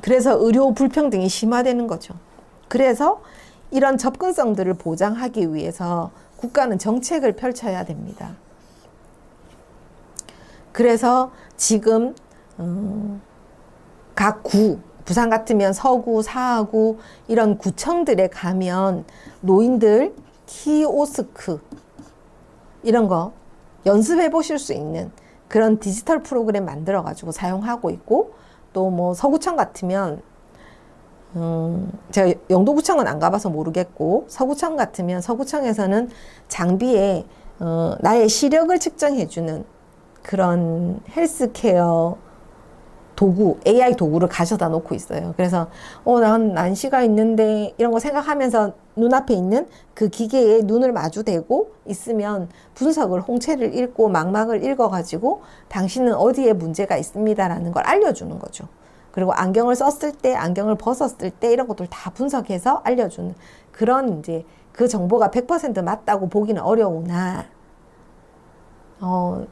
그래서 의료 불평등이 심화되는 거죠. 그래서 이런 접근성들을 보장하기 위해서 국가는 정책을 펼쳐야 됩니다. 그래서 지금 각 구, 부산 같으면 서구, 사하구 이런 구청들에 가면 노인들 키오스크 이런 거 연습해 보실 수 있는 그런 디지털 프로그램 만들어 가지고 사용하고 있고, 또 뭐 서구청 같으면 제가 영도구청은 안 가봐서 모르겠고, 서구청 같으면 서구청에서는 장비에 나의 시력을 측정해 주는 그런 헬스케어 도구, AI 도구를 가져다 놓고 있어요. 그래서 난 난시가 있는데 이런 거 생각하면서 눈앞에 있는 그 기계에 눈을 마주대고 있으면 분석을, 홍채를 읽고 망막을 읽어가지고 당신은 어디에 문제가 있습니다라는 걸 알려주는 거죠. 그리고 안경을 썼을 때, 안경을 벗었을 때 이런 것들 다 분석해서 알려주는 그런, 이제 그 정보가 100% 맞다고 보기는 어려우나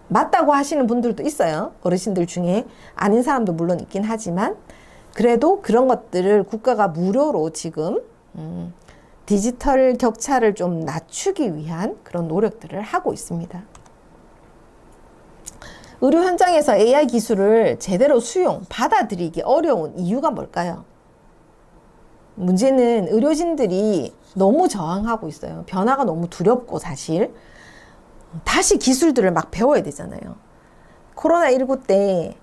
맞다고 하시는 분들도 있어요. 어르신들 중에. 아닌 사람도 물론 있긴 하지만, 그래도 그런 것들을 국가가 무료로 지금 디지털 격차를 좀 낮추기 위한 그런 노력들을 하고 있습니다. 의료 현장에서 AI 기술을 제대로 수용, 받아들이기 어려운 이유가 뭘까요? 문제는 의료진들이 너무 저항하고 있어요. 변화가 너무 두렵고, 사실 다시 기술들을 막 배워야 되잖아요. 코로나19 때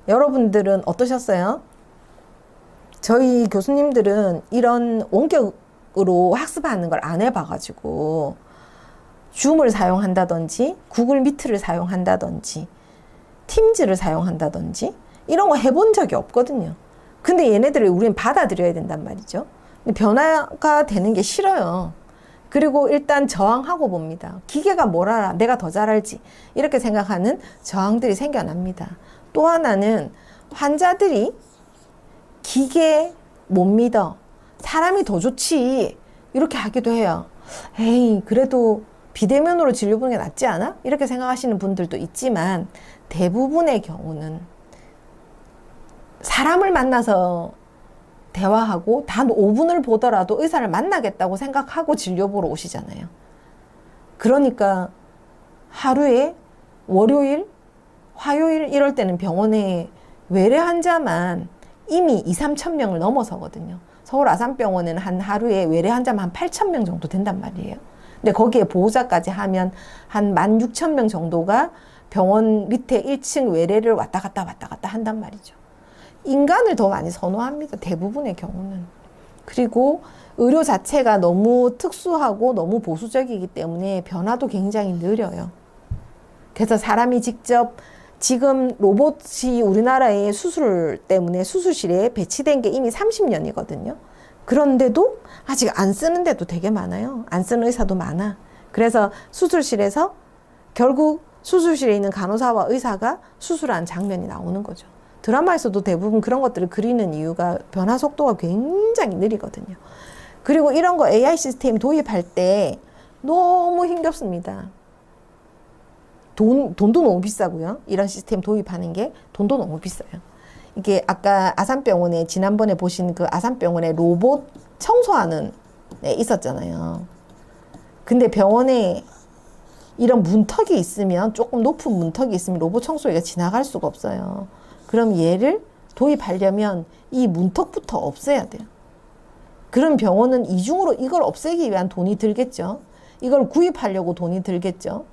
여러분들은 어떠셨어요? 저희 교수님들은 이런 원격으로 학습하는 걸 안 해봐가지고 줌을 사용한다든지 구글 미트를 사용한다든지 팀즈를 사용한다든지 이런 거 해본 적이 없거든요. 근데 얘네들을 우리는 받아들여야 된단 말이죠. 근데 변화가 되는 게 싫어요. 그리고 일단 저항하고 봅니다. 기계가 뭘 알아? 내가 더 잘 알지. 이렇게 생각하는 저항들이 생겨납니다. 또 하나는 환자들이 기계 못 믿어. 사람이 더 좋지. 이렇게 하기도 해요. 에이, 그래도 비대면으로 진료 보는 게 낫지 않아? 이렇게 생각하시는 분들도 있지만, 대부분의 경우는 사람을 만나서 대화하고 단 5분을 보더라도 의사를 만나겠다고 생각하고 진료 보러 오시잖아요. 그러니까 하루에 월요일, 화요일 이럴 때는 병원에 외래 환자만 이미 2, 3천 명을 넘어서거든요. 서울 아산병원은 한 하루에 외래 환자만 한 8천 명 정도 된단 말이에요. 근데 거기에 보호자까지 하면 한 16,000명 정도가 병원 밑에 1층 외래를 왔다 갔다 한단 말이죠. 인간을 더 많이 선호합니다. 대부분의 경우는. 그리고 의료 자체가 너무 특수하고 너무 보수적이기 때문에 변화도 굉장히 느려요. 그래서 사람이 직접, 지금 로봇이 우리나라의 수술 때문에 수술실에 배치된 게 이미 30년이거든요. 그런데도 아직 안 쓰는 데도 되게 많아요. 안 쓰는 의사도 많아. 그래서 수술실에서 결국 수술실에 있는 간호사와 의사가 수술한 장면이 나오는 거죠. 드라마에서도 대부분 그런 것들을 그리는 이유가 변화 속도가 굉장히 느리거든요. 그리고 이런 거 AI 시스템 도입할 때 너무 힘겹습니다. 돈도 너무 비싸고요. 이런 시스템 도입하는 게 돈도 너무 비싸요. 이게 아까 아산병원에, 지난번에 보신 그 아산병원에 로봇 청소하는 애 있었잖아요. 근데 병원에 이런 문턱이 있으면, 조금 높은 문턱이 있으면 로봇 청소기가 지나갈 수가 없어요. 그럼 얘를 도입하려면 이 문턱부터 없애야 돼요. 그럼 병원은 이중으로 이걸 없애기 위한 돈이 들겠죠. 이걸 구입하려고 돈이 들겠죠.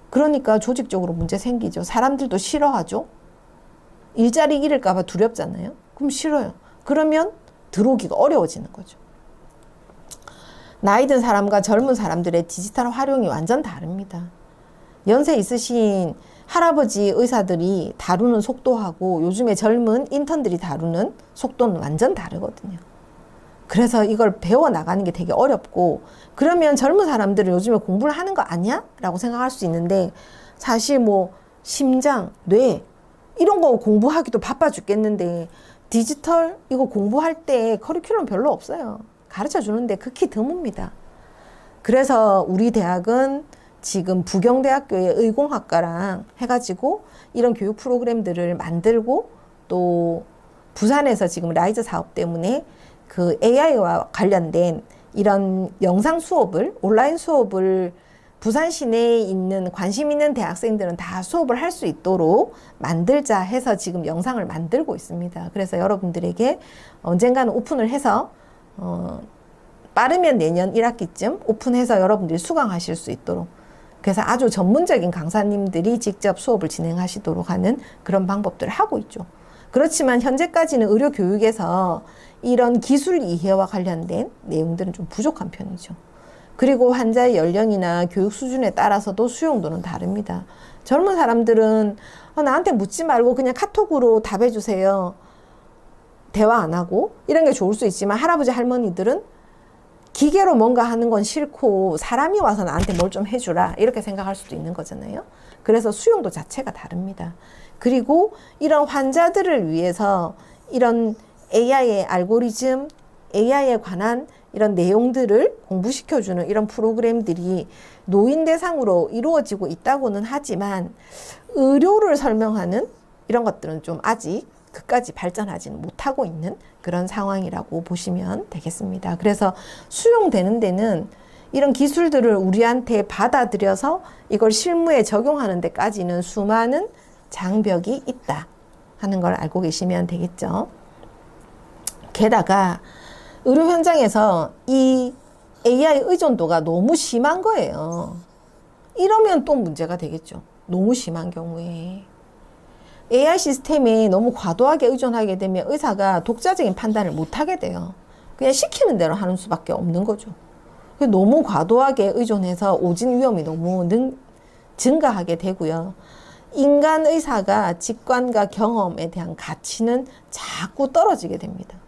그러니까 조직적으로 문제 생기죠. 사람들도 싫어하죠. 일자리 잃을까 봐 두렵잖아요. 그럼 싫어요. 그러면 들어오기가 어려워지는 거죠. 나이 든 사람과 젊은 사람들의 디지털 활용이 완전 다릅니다. 연세 있으신 할아버지 의사들이 다루는 속도하고 요즘에 젊은 인턴들이 다루는 속도는 완전 다르거든요. 그래서 이걸 배워나가는 게 되게 어렵고, 그러면 젊은 사람들은 요즘에 공부를 하는 거 아니야? 라고 생각할 수 있는데, 사실 뭐 심장, 뇌 이런 거 공부하기도 바빠 죽겠는데 디지털 이거 공부할 때 커리큘럼 별로 없어요. 가르쳐 주는데 극히 드뭅니다. 그래서 우리 대학은 지금 부경대학교의 의공학과랑 해가지고 이런 교육 프로그램들을 만들고 또 부산에서 지금 라이즈 사업 때문에 그 AI와 관련된 이런 영상 수업을, 온라인 수업을 부산 시내에 있는 관심 있는 대학생들은 다 수업을 할 수 있도록 만들자 해서 지금 영상을 만들고 있습니다. 그래서 여러분들에게 언젠가는 오픈을 해서 빠르면 내년 1학기쯤 오픈해서 여러분들이 수강하실 수 있도록, 그래서 아주 전문적인 강사님들이 직접 수업을 진행하시도록 하는 그런 방법들을 하고 있죠. 그렇지만 현재까지는 의료 교육에서 이런 기술 이해와 관련된 내용들은 좀 부족한 편이죠. 그리고 환자의 연령이나 교육 수준에 따라서도 수용도는 다릅니다. 젊은 사람들은 나한테 묻지 말고 그냥 카톡으로 답해 주세요. 대화 안 하고 이런 게 좋을 수 있지만, 할아버지 할머니들은 기계로 뭔가 하는 건 싫고 사람이 와서 나한테 뭘 좀 해주라 이렇게 생각할 수도 있는 거잖아요. 그래서 수용도 자체가 다릅니다. 그리고 이런 환자들을 위해서 이런 AI의 알고리즘, AI에 관한 이런 내용들을 공부시켜주는 이런 프로그램들이 노인 대상으로 이루어지고 있다고는 하지만, 의료를 설명하는 이런 것들은 좀 아직 그까지 발전하지는 못하고 있는 그런 상황이라고 보시면 되겠습니다. 그래서 수용되는 데는 이런 기술들을 우리한테 받아들여서 이걸 실무에 적용하는 데까지는 수많은 장벽이 있다 하는 걸 알고 계시면 되겠죠. 게다가 의료 현장에서 이 AI 의존도가 너무 심한 거예요. 이러면 또 문제가 되겠죠. 너무 심한 경우에. AI 시스템에 너무 과도하게 의존하게 되면 의사가 독자적인 판단을 못하게 돼요. 그냥 시키는 대로 하는 수밖에 없는 거죠. 너무 과도하게 의존해서 오진 위험이 너무 증가하게 되고요. 인간 의사가 직관과 경험에 대한 가치는 자꾸 떨어지게 됩니다.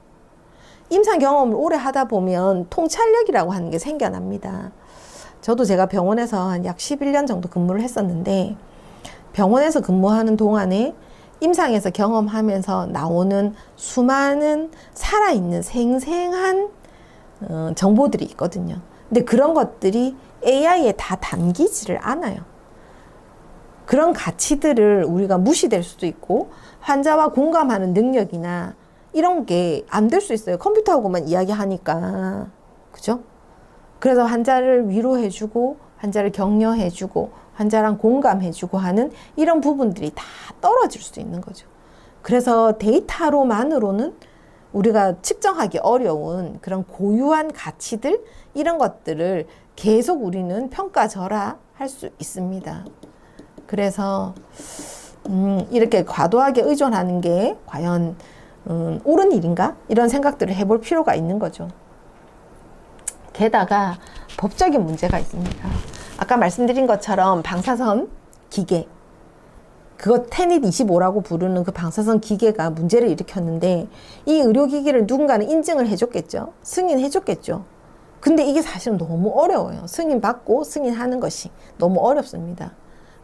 임상 경험을 오래 하다 보면 통찰력이라고 하는 게 생겨납니다. 저도 제가 병원에서 한 약 11년 정도 근무를 했었는데, 병원에서 근무하는 동안에 임상에서 경험하면서 나오는 수많은 살아있는 생생한 정보들이 있거든요. 근데 그런 것들이 AI에 다 담기지를 않아요. 그런 가치들을 우리가 무시될 수도 있고, 환자와 공감하는 능력이나 이런 게 안 될 수 있어요. 컴퓨터하고만 이야기하니까. 그죠? 그래서 환자를 위로해주고, 환자를 격려해주고, 환자랑 공감해주고 하는 이런 부분들이 다 떨어질 수 있는 거죠. 그래서 데이터로만으로는 우리가 측정하기 어려운 그런 고유한 가치들, 이런 것들을 계속 우리는 평가절하할 수 있습니다. 그래서 이렇게 과도하게 의존하는 게 과연 옳은 일인가? 이런 생각들을 해볼 필요가 있는 거죠. 게다가 법적인 문제가 있습니다. 아까 말씀드린 것처럼 방사선 기계, 그거 테닛 25라고 부르는 그 방사선 기계가 문제를 일으켰는데, 이 의료기기를 누군가는 인증을 해줬겠죠. 승인해줬겠죠. 근데 이게 사실은 너무 어려워요. 승인받고 승인하는 것이 너무 어렵습니다.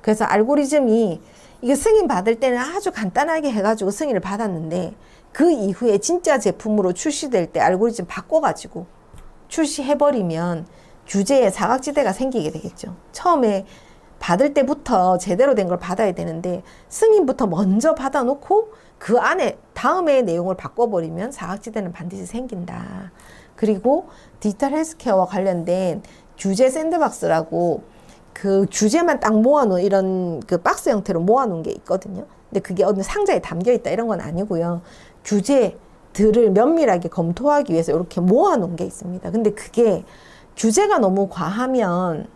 그래서 알고리즘이 이게 승인받을 때는 아주 간단하게 해가지고 승인을 받았는데, 그 이후에 진짜 제품으로 출시될 때 알고리즘 바꿔가지고 출시해버리면 규제에 사각지대가 생기게 되겠죠. 처음에 받을 때부터 제대로 된 걸 받아야 되는데, 승인부터 먼저 받아놓고 그 안에 다음에 내용을 바꿔버리면 사각지대는 반드시 생긴다. 그리고 디지털 헬스케어와 관련된 규제 샌드박스라고 그 규제만 딱 모아놓은 이런 그 박스 형태로 모아놓은 게 있거든요. 근데 그게 어느 상자에 담겨있다 이런 건 아니고요. 규제들을 면밀하게 검토하기 위해서 이렇게 모아놓은 게 있습니다. 근데 그게 규제가 너무 과하면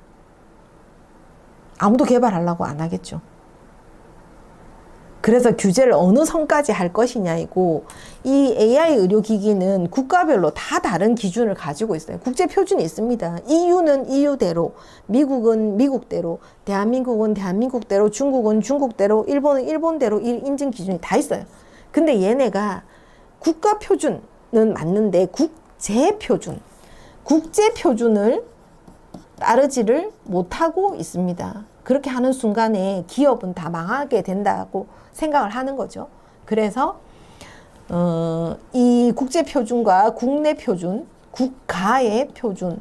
아무도 개발하려고 안 하겠죠. 그래서 규제를 어느 선까지 할 것이냐이고, 이 AI 의료기기는 국가별로 다 다른 기준을 가지고 있어요. 국제 표준이 있습니다. EU는 EU대로, 미국은 미국대로, 대한민국은 대한민국대로, 중국은 중국대로, 일본은 일본대로 인증 기준이 다 있어요. 근데 얘네가 국가 표준은 맞는데 국제 표준을 따르지를 못하고 있습니다. 그렇게 하는 순간에 기업은 다 망하게 된다고 생각을 하는 거죠. 그래서 이 국제 표준과 국내 표준, 국가의 표준가에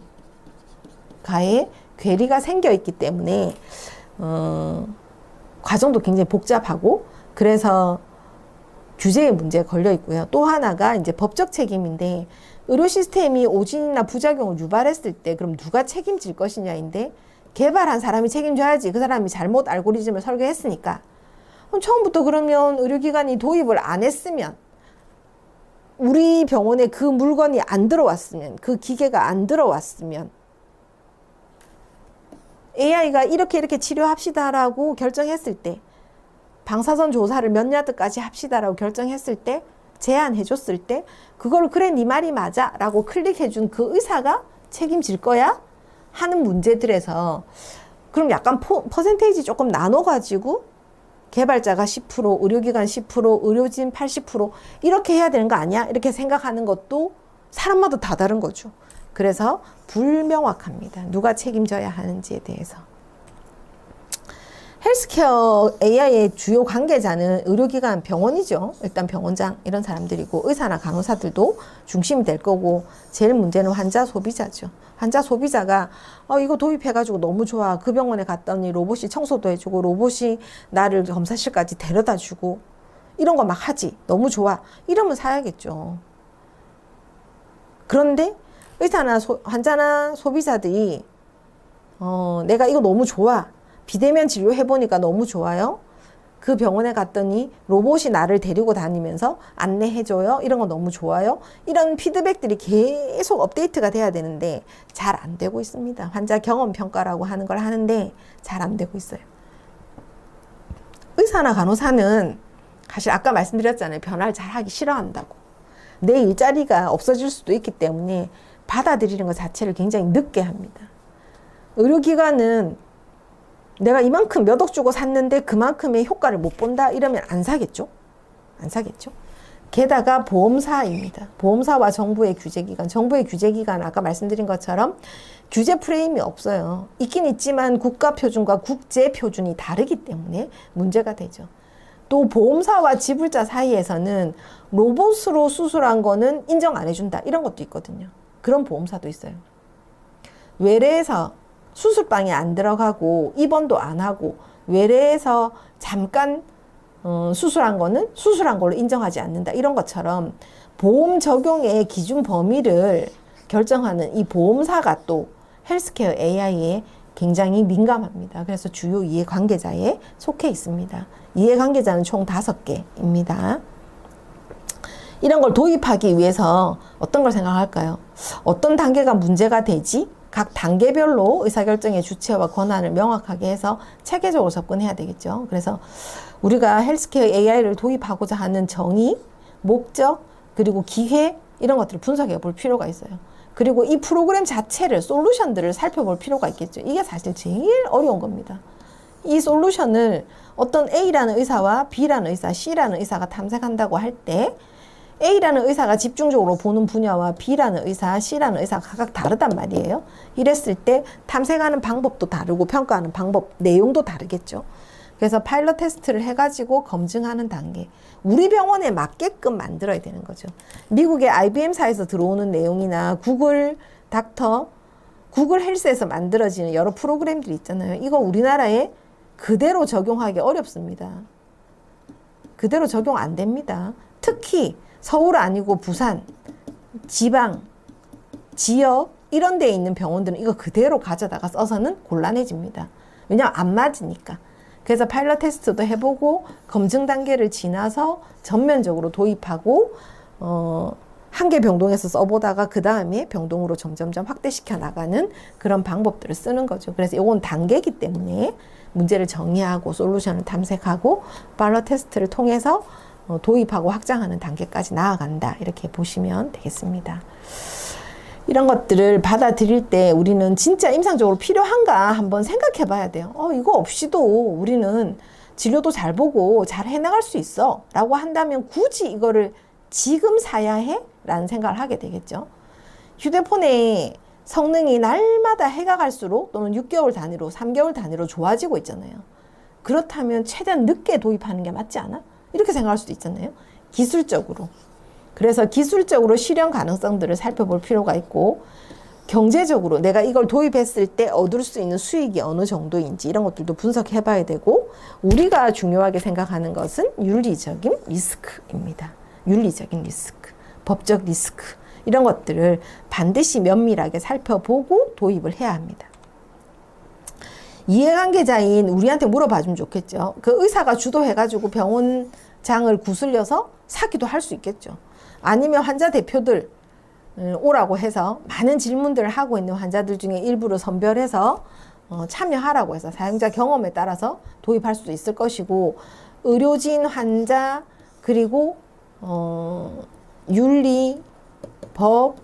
괴리가 생겨 있기 때문에 과정도 굉장히 복잡하고, 그래서 규제의 문제에 걸려 있고요. 또 하나가 이제 법적 책임인데 의료 시스템이 오진이나 부작용을 유발했을 때 그럼 누가 책임질 것이냐인데 개발한 사람이 책임져야지. 그 사람이 잘못 알고리즘을 설계했으니까. 그럼 처음부터 그러면 의료기관이 도입을 안 했으면 우리 병원에 그 물건이 안 들어왔으면 그 기계가 안 들어왔으면 AI가 이렇게 치료합시다라고 결정했을 때 방사선 조사를 몇 야드까지 합시다라고 결정했을 때 제안해줬을 때 그걸 그래 네 말이 맞아 라고 클릭해준 그 의사가 책임질 거야? 하는 문제들에서 그럼 약간 퍼센테이지 조금 나눠가지고 개발자가 10%, 의료기관 10%, 의료진 80% 이렇게 해야 되는 거 아니야? 이렇게 생각하는 것도 사람마다 다 다른 거죠. 그래서 불명확합니다. 누가 책임져야 하는지에 대해서. 헬스케어 AI의 주요 관계자는 의료기관, 병원이죠. 일단 병원장 이런 사람들이고 의사나 간호사들도 중심이 될 거고 제일 문제는 환자 소비자죠. 환자 소비자가 이거 도입해가지고 너무 좋아. 그 병원에 갔더니 로봇이 청소도 해주고 로봇이 나를 검사실까지 데려다주고 이런 거 막 하지. 너무 좋아. 이러면 사야겠죠. 그런데 의사나 환자나 소비자들이 내가 이거 너무 좋아. 비대면 진료해보니까 너무 좋아요. 그 병원에 갔더니 로봇이 나를 데리고 다니면서 안내해줘요. 이런 거 너무 좋아요. 이런 피드백들이 계속 업데이트가 돼야 되는데 잘 안 되고 있습니다. 환자 경험 평가라고 하는 걸 하는데 잘 안 되고 있어요. 의사나 간호사는 사실 아까 말씀드렸잖아요. 변화를 잘 하기 싫어한다고. 내 일자리가 없어질 수도 있기 때문에 받아들이는 것 자체를 굉장히 늦게 합니다. 의료기관은 내가 이만큼 몇 억 주고 샀는데 그만큼의 효과를 못 본다 이러면 안 사겠죠? 안 사겠죠? 게다가 보험사입니다. 보험사와 정부의 규제기관. 정부의 규제기관 아까 말씀드린 것처럼 규제 프레임이 없어요. 있긴 있지만 국가표준과 국제표준이 다르기 때문에 문제가 되죠. 또 보험사와 지불자 사이에서는 로봇으로 수술한 거는 인정 안 해준다. 이런 것도 있거든요. 그런 보험사도 있어요. 외래에서 수술방에 안 들어가고 입원도 안 하고 외래에서 잠깐 수술한 거는 수술한 걸로 인정하지 않는다. 이런 것처럼 보험 적용의 기준 범위를 결정하는 이 보험사가 또 헬스케어 AI에 굉장히 민감합니다. 그래서 주요 이해관계자에 속해 있습니다. 이해관계자는 총 5개입니다. 이런 걸 도입하기 위해서 어떤 걸 생각할까요? 어떤 단계가 문제가 되지? 각 단계별로 의사결정의 주체와 권한을 명확하게 해서 체계적으로 접근해야 되겠죠. 그래서 우리가 헬스케어 AI를 도입하고자 하는 정의, 목적, 그리고 기회 이런 것들을 분석해 볼 필요가 있어요. 그리고 이 프로그램 자체를, 솔루션들을 살펴볼 필요가 있겠죠. 이게 사실 제일 어려운 겁니다. 이 솔루션을 어떤 A라는 의사와 B라는 의사, C라는 의사가 탐색한다고 할 때 A라는 의사가 집중적으로 보는 분야와 B라는 의사, C라는 의사가 각각 다르단 말이에요. 이랬을 때 탐색하는 방법도 다르고 평가하는 방법, 내용도 다르겠죠. 그래서 파일럿 테스트를 해가지고 검증하는 단계. 우리 병원에 맞게끔 만들어야 되는 거죠. 미국의 IBM사에서 들어오는 내용이나 구글 닥터, 구글 헬스에서 만들어지는 여러 프로그램들이 있잖아요. 이거 우리나라에 그대로 적용하기 어렵습니다. 그대로 적용 안 됩니다. 특히 서울 아니고 부산, 지방, 지역 이런 데에 있는 병원들은 이거 그대로 가져다가 써서는 곤란해집니다. 왜냐하면 안 맞으니까. 그래서 파일럿 테스트도 해보고 검증 단계를 지나서 전면적으로 도입하고 한 개 병동에서 써보다가 그 다음에 병동으로 점점점 확대시켜 나가는 그런 방법들을 쓰는 거죠. 그래서 이건 단계이기 때문에 문제를 정의하고 솔루션을 탐색하고 파일럿 테스트를 통해서 도입하고 확장하는 단계까지 나아간다. 이렇게 보시면 되겠습니다. 이런 것들을 받아들일 때 우리는 진짜 임상적으로 필요한가 한번 생각해 봐야 돼요. 이거 없이도 우리는 진료도 잘 보고 잘 해나갈 수 있어 라고 한다면 굳이 이거를 지금 사야 해? 라는 생각을 하게 되겠죠. 휴대폰의 성능이 날마다 해가 갈수록 또는 6개월 단위로 3개월 단위로 좋아지고 있잖아요. 그렇다면 최대한 늦게 도입하는 게 맞지 않아? 이렇게 생각할 수도 있잖아요. 기술적으로. 그래서 기술적으로 실현 가능성들을 살펴볼 필요가 있고 경제적으로 내가 이걸 도입했을 때 얻을 수 있는 수익이 어느 정도인지 이런 것들도 분석해 봐야 되고, 우리가 중요하게 생각하는 것은 윤리적인 리스크입니다. 윤리적인 리스크, 법적 리스크, 이런 것들을 반드시 면밀하게 살펴보고 도입을 해야 합니다. 이해관계자인 우리한테 물어봐 주면 좋겠죠. 그 의사가 주도해가지고 병원장을 구슬려서 사기도 할 수 있겠죠. 아니면 환자 대표들 오라고 해서 많은 질문들을 하고 있는 환자들 중에 일부를 선별해서 참여하라고 해서 사용자 경험에 따라서 도입할 수도 있을 것이고, 의료진, 환자, 그리고 윤리, 법,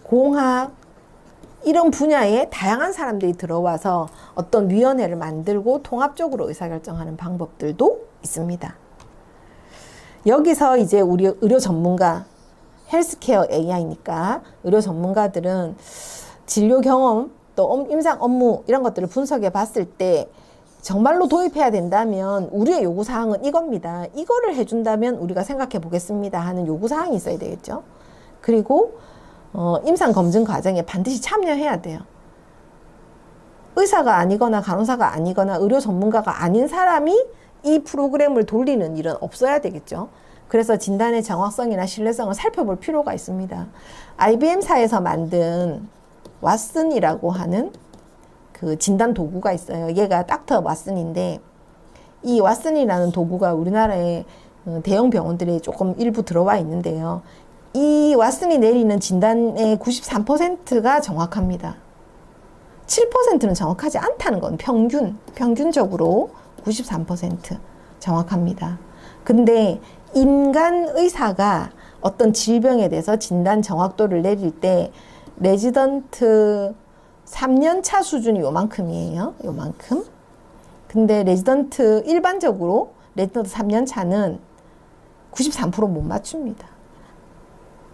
공학, 이런 분야에 다양한 사람들이 들어와서 어떤 위원회를 만들고 통합적으로 의사결정하는 방법들도 있습니다. 여기서 이제 우리 의료 전문가, 헬스케어 AI니까 의료 전문가들은 진료 경험, 또 임상 업무 이런 것들을 분석해 봤을 때 정말로 도입해야 된다면 우리의 요구사항은 이겁니다. 이거를 해준다면 우리가 생각해 보겠습니다 하는 요구사항이 있어야 되겠죠. 그리고 임상검증 과정에 반드시 참여해야 돼요. 의사가 아니거나 간호사가 아니거나 의료 전문가가 아닌 사람이 이 프로그램을 돌리는 일은 없어야 되겠죠. 그래서 진단의 정확성이나 신뢰성을 살펴볼 필요가 있습니다. IBM사에서 만든 왓슨이라고 하는 그 진단 도구가 있어요. 얘가 닥터 왓슨인데, 이 왓슨이라는 도구가 우리나라의 대형 병원들이 조금 일부 들어와 있는데요. 이 왓슨이 내리는 진단의 93%가 정확합니다. 7%는 정확하지 않다는 건 평균적으로 93% 정확합니다. 근데 인간 의사가 어떤 질병에 대해서 진단 정확도를 내릴 때 레지던트 3년차 수준이 요만큼이에요. 요만큼. 근데 일반적으로 레지던트 3년차는 93% 못 맞춥니다.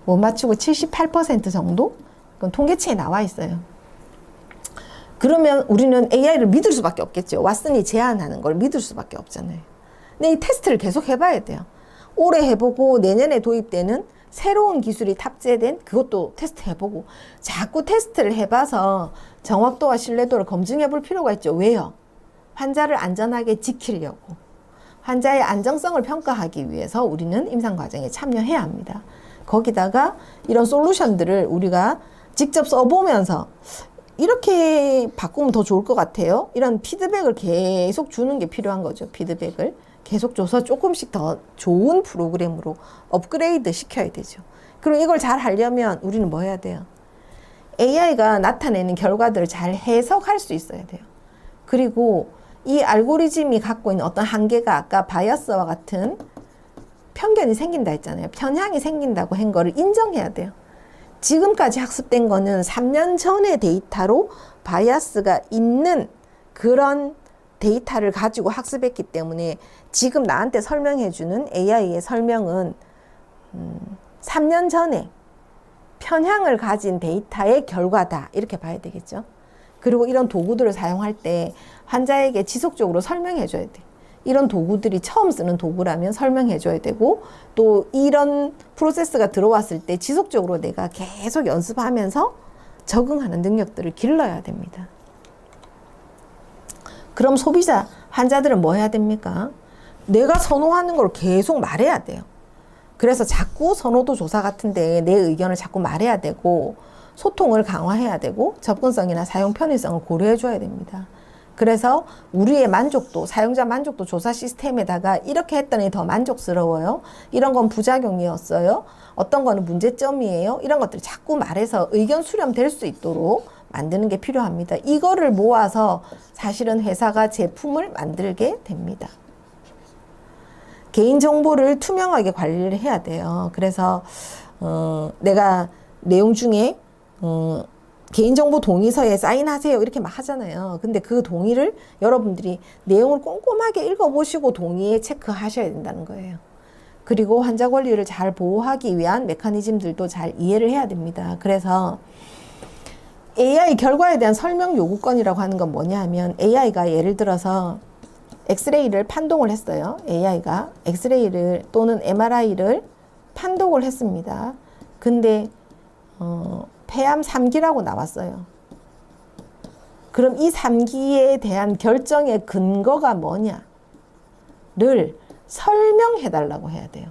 못 맞추고 78% 정도? 그건 통계치에 나와 있어요. 그러면 우리는 AI를 믿을 수밖에 없겠죠. 왓슨이 제안하는 걸 믿을 수밖에 없잖아요. 근데 이 테스트를 계속 해봐야 돼요. 올해 해보고 내년에 도입되는 새로운 기술이 탑재된 그것도 테스트 해보고, 자꾸 테스트를 해봐서 정확도와 신뢰도를 검증해 볼 필요가 있죠. 왜요? 환자를 안전하게 지키려고. 환자의 안정성을 평가하기 위해서 우리는 임상 과정에 참여해야 합니다. 거기다가 이런 솔루션들을 우리가 직접 써보면서 이렇게 바꾸면 더 좋을 것 같아요. 이런 피드백을 계속 주는 게 필요한 거죠. 피드백을 계속 줘서 조금씩 더 좋은 프로그램으로 업그레이드 시켜야 되죠. 그럼 이걸 잘 하려면 우리는 뭐 해야 돼요? AI가 나타내는 결과들을 잘 해석할 수 있어야 돼요. 그리고 이 알고리즘이 갖고 있는 어떤 한계가, 아까 바이어스와 같은 편견이 생긴다 했잖아요. 편향이 생긴다고 한 거를 인정해야 돼요. 지금까지 학습된 거는 3년 전의 데이터로 바이어스가 있는 그런 데이터를 가지고 학습했기 때문에 지금 나한테 설명해주는 AI의 설명은 3년 전에 편향을 가진 데이터의 결과다, 이렇게 봐야 되겠죠. 그리고 이런 도구들을 사용할 때 환자에게 지속적으로 설명해줘야 돼. 이런 도구들이 처음 쓰는 도구라면 설명해줘야 되고, 또 이런 프로세스가 들어왔을 때 지속적으로 내가 계속 연습하면서 적응하는 능력들을 길러야 됩니다. 그럼 소비자, 환자들은 뭐 해야 됩니까? 내가 선호하는 걸 계속 말해야 돼요. 그래서 자꾸 선호도 조사 같은데 내 의견을 자꾸 말해야 되고, 소통을 강화해야 되고, 접근성이나 사용 편의성을 고려해 줘야 됩니다. 그래서 우리의 만족도, 사용자 만족도 조사 시스템에다가 이렇게 했더니 더 만족스러워요. 이런 건 부작용이었어요. 어떤 거는 문제점이에요. 이런 것들을 자꾸 말해서 의견 수렴될 수 있도록 만드는 게 필요합니다. 이거를 모아서 사실은 회사가 제품을 만들게 됩니다. 개인정보를 투명하게 관리를 해야 돼요. 그래서 내가 내용 중에 개인정보 동의서에 사인하세요 이렇게 막 하잖아요. 근데 그 동의를 여러분들이 내용을 꼼꼼하게 읽어보시고 동의에 체크하셔야 된다는 거예요. 그리고 환자 권리를 잘 보호하기 위한 메커니즘들도 잘 이해를 해야 됩니다. 그래서 AI 결과에 대한 설명 요구권이라고 하는 건 뭐냐 하면, AI가 예를 들어서 엑스레이를 판독을 했어요. AI가 엑스레이를 또는 MRI를 판독을 했습니다. 근데 폐암 3기라고 나왔어요. 그럼 이 3기에 대한 결정의 근거가 뭐냐를 설명해 달라고 해야 돼요.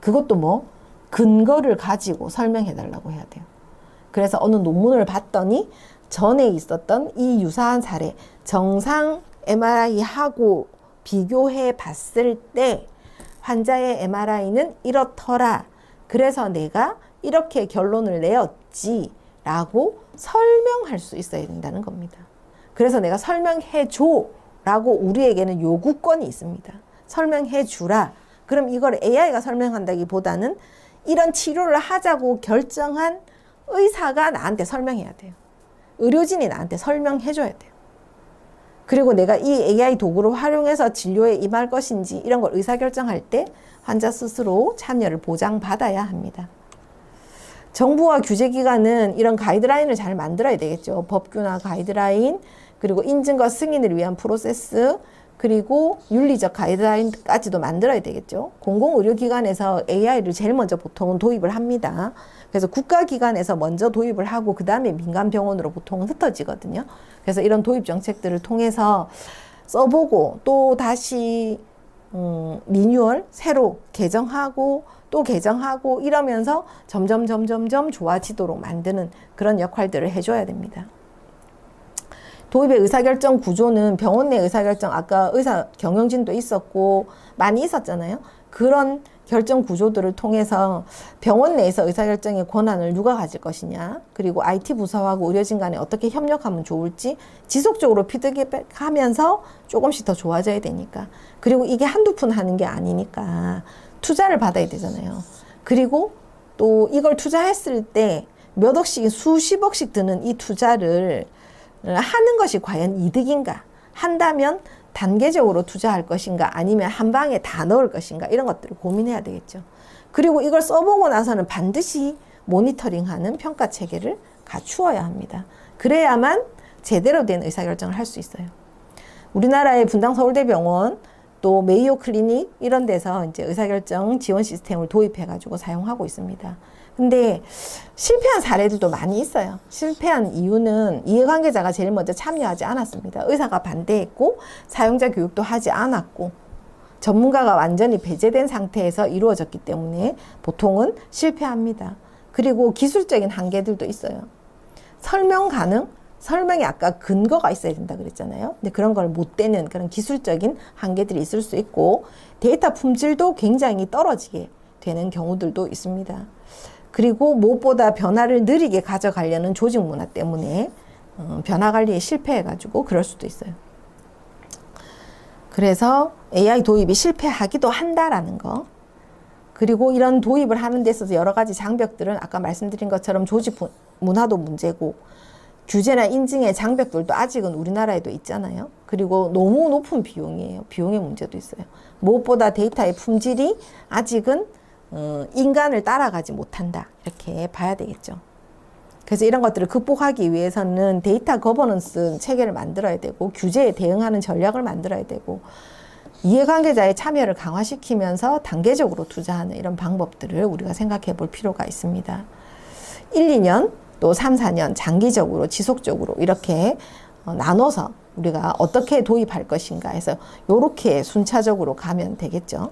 그것도 뭐 근거를 가지고 설명해 달라고 해야 돼요. 그래서 어느 논문을 봤더니 전에 있었던 이 유사한 사례 정상 MRI하고 비교해 봤을 때 환자의 MRI는 이렇더라. 그래서 내가 이렇게 결론을 내었지 라고 설명할 수 있어야 된다는 겁니다. 그래서 내가 설명해 줘 라고 우리에게는 요구권이 있습니다. 설명해 주라. 그럼 이걸 AI가 설명한다기보다는 이런 치료를 하자고 결정한 의사가 나한테 설명해야 돼요. 의료진이 나한테 설명해 줘야 돼요. 그리고 내가 이 AI 도구를 활용해서 진료에 임할 것인지 이런 걸 의사결정할 때 환자 스스로 참여를 보장받아야 합니다. 정부와 규제기관은 이런 가이드라인을 잘 만들어야 되겠죠. 법규나 가이드라인, 그리고 인증과 승인을 위한 프로세스, 그리고 윤리적 가이드라인까지도 만들어야 되겠죠. 공공의료기관에서 AI를 제일 먼저 보통은 도입을 합니다. 그래서 국가기관에서 먼저 도입을 하고 그 다음에 민간병원으로 보통은 흩어지거든요. 그래서 이런 도입 정책들을 통해서 써보고 또 다시 리뉴얼 새로 개정하고 또 개정하고 이러면서 점점 좋아지도록 만드는 그런 역할들을 해줘야 됩니다. 도입의 의사결정 구조는 병원 내 의사결정, 아까 의사 경영진도 있었고 많이 있었잖아요. 그런 결정 구조들을 통해서 병원 내에서 의사결정의 권한을 누가 가질 것이냐, 그리고 IT 부서하고 의료진 간에 어떻게 협력하면 좋을지 지속적으로 피드백하면서 조금씩 더 좋아져야 되니까. 그리고 이게 한두 푼 하는 게 아니니까 투자를 받아야 되잖아요. 그리고 또 이걸 투자했을 때 몇 억씩, 수십억씩 드는 이 투자를 하는 것이 과연 이득인가? 한다면 단계적으로 투자할 것인가? 아니면 한 방에 다 넣을 것인가? 이런 것들을 고민해야 되겠죠. 그리고 이걸 써보고 나서는 반드시 모니터링하는 평가 체계를 갖추어야 합니다. 그래야만 제대로 된 의사결정을 할 수 있어요. 우리나라의 분당 서울대병원 또 메이오 클리닉 이런 데서 이제 의사결정 지원 시스템을 도입해가지고 사용하고 있습니다. 근데 실패한 사례들도 많이 있어요. 실패한 이유는 이해관계자가 제일 먼저 참여하지 않았습니다. 의사가 반대했고 사용자 교육도 하지 않았고 전문가가 완전히 배제된 상태에서 이루어졌기 때문에 보통은 실패합니다. 그리고 기술적인 한계들도 있어요. 설명 가능? 설명에 아까 근거가 있어야 된다 그랬잖아요. 근데 그런 걸 못 되는 그런 기술적인 한계들이 있을 수 있고 데이터 품질도 굉장히 떨어지게 되는 경우들도 있습니다. 그리고 무엇보다 변화를 느리게 가져가려는 조직 문화 때문에 변화 관리에 실패해가지고 그럴 수도 있어요. 그래서 AI 도입이 실패하기도 한다라는 거. 그리고 이런 도입을 하는 데 있어서 여러 가지 장벽들은 아까 말씀드린 것처럼 조직 문화도 문제고 규제나 인증의 장벽들도 아직은 우리나라에도 있잖아요. 그리고 너무 높은 비용이에요. 비용의 문제도 있어요. 무엇보다 데이터의 품질이 아직은 인간을 따라가지 못한다. 이렇게 봐야 되겠죠. 그래서 이런 것들을 극복하기 위해서는 데이터 거버넌스 체계를 만들어야 되고 규제에 대응하는 전략을 만들어야 되고 이해관계자의 참여를 강화시키면서 단계적으로 투자하는 이런 방법들을 우리가 생각해 볼 필요가 있습니다. 1, 2년 또 3, 4년 장기적으로 지속적으로 이렇게 나눠서 우리가 어떻게 도입할 것인가 해서 이렇게 순차적으로 가면 되겠죠.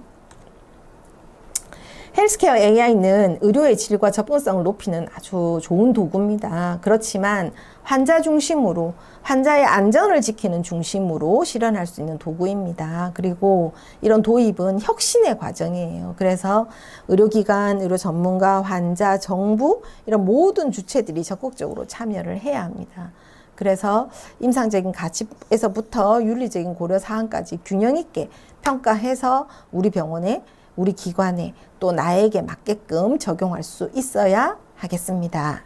헬스케어 AI는 의료의 질과 접근성을 높이는 아주 좋은 도구입니다. 그렇지만 환자 중심으로, 환자의 안전을 지키는 중심으로 실현할 수 있는 도구입니다. 그리고 이런 도입은 혁신의 과정이에요. 그래서 의료기관, 의료 전문가, 환자, 정부 이런 모든 주체들이 적극적으로 참여를 해야 합니다. 그래서 임상적인 가치에서부터 윤리적인 고려 사항까지 균형 있게 평가해서 우리 병원에 우리 기관에 또 나에게 맞게끔 적용할 수 있어야 하겠습니다.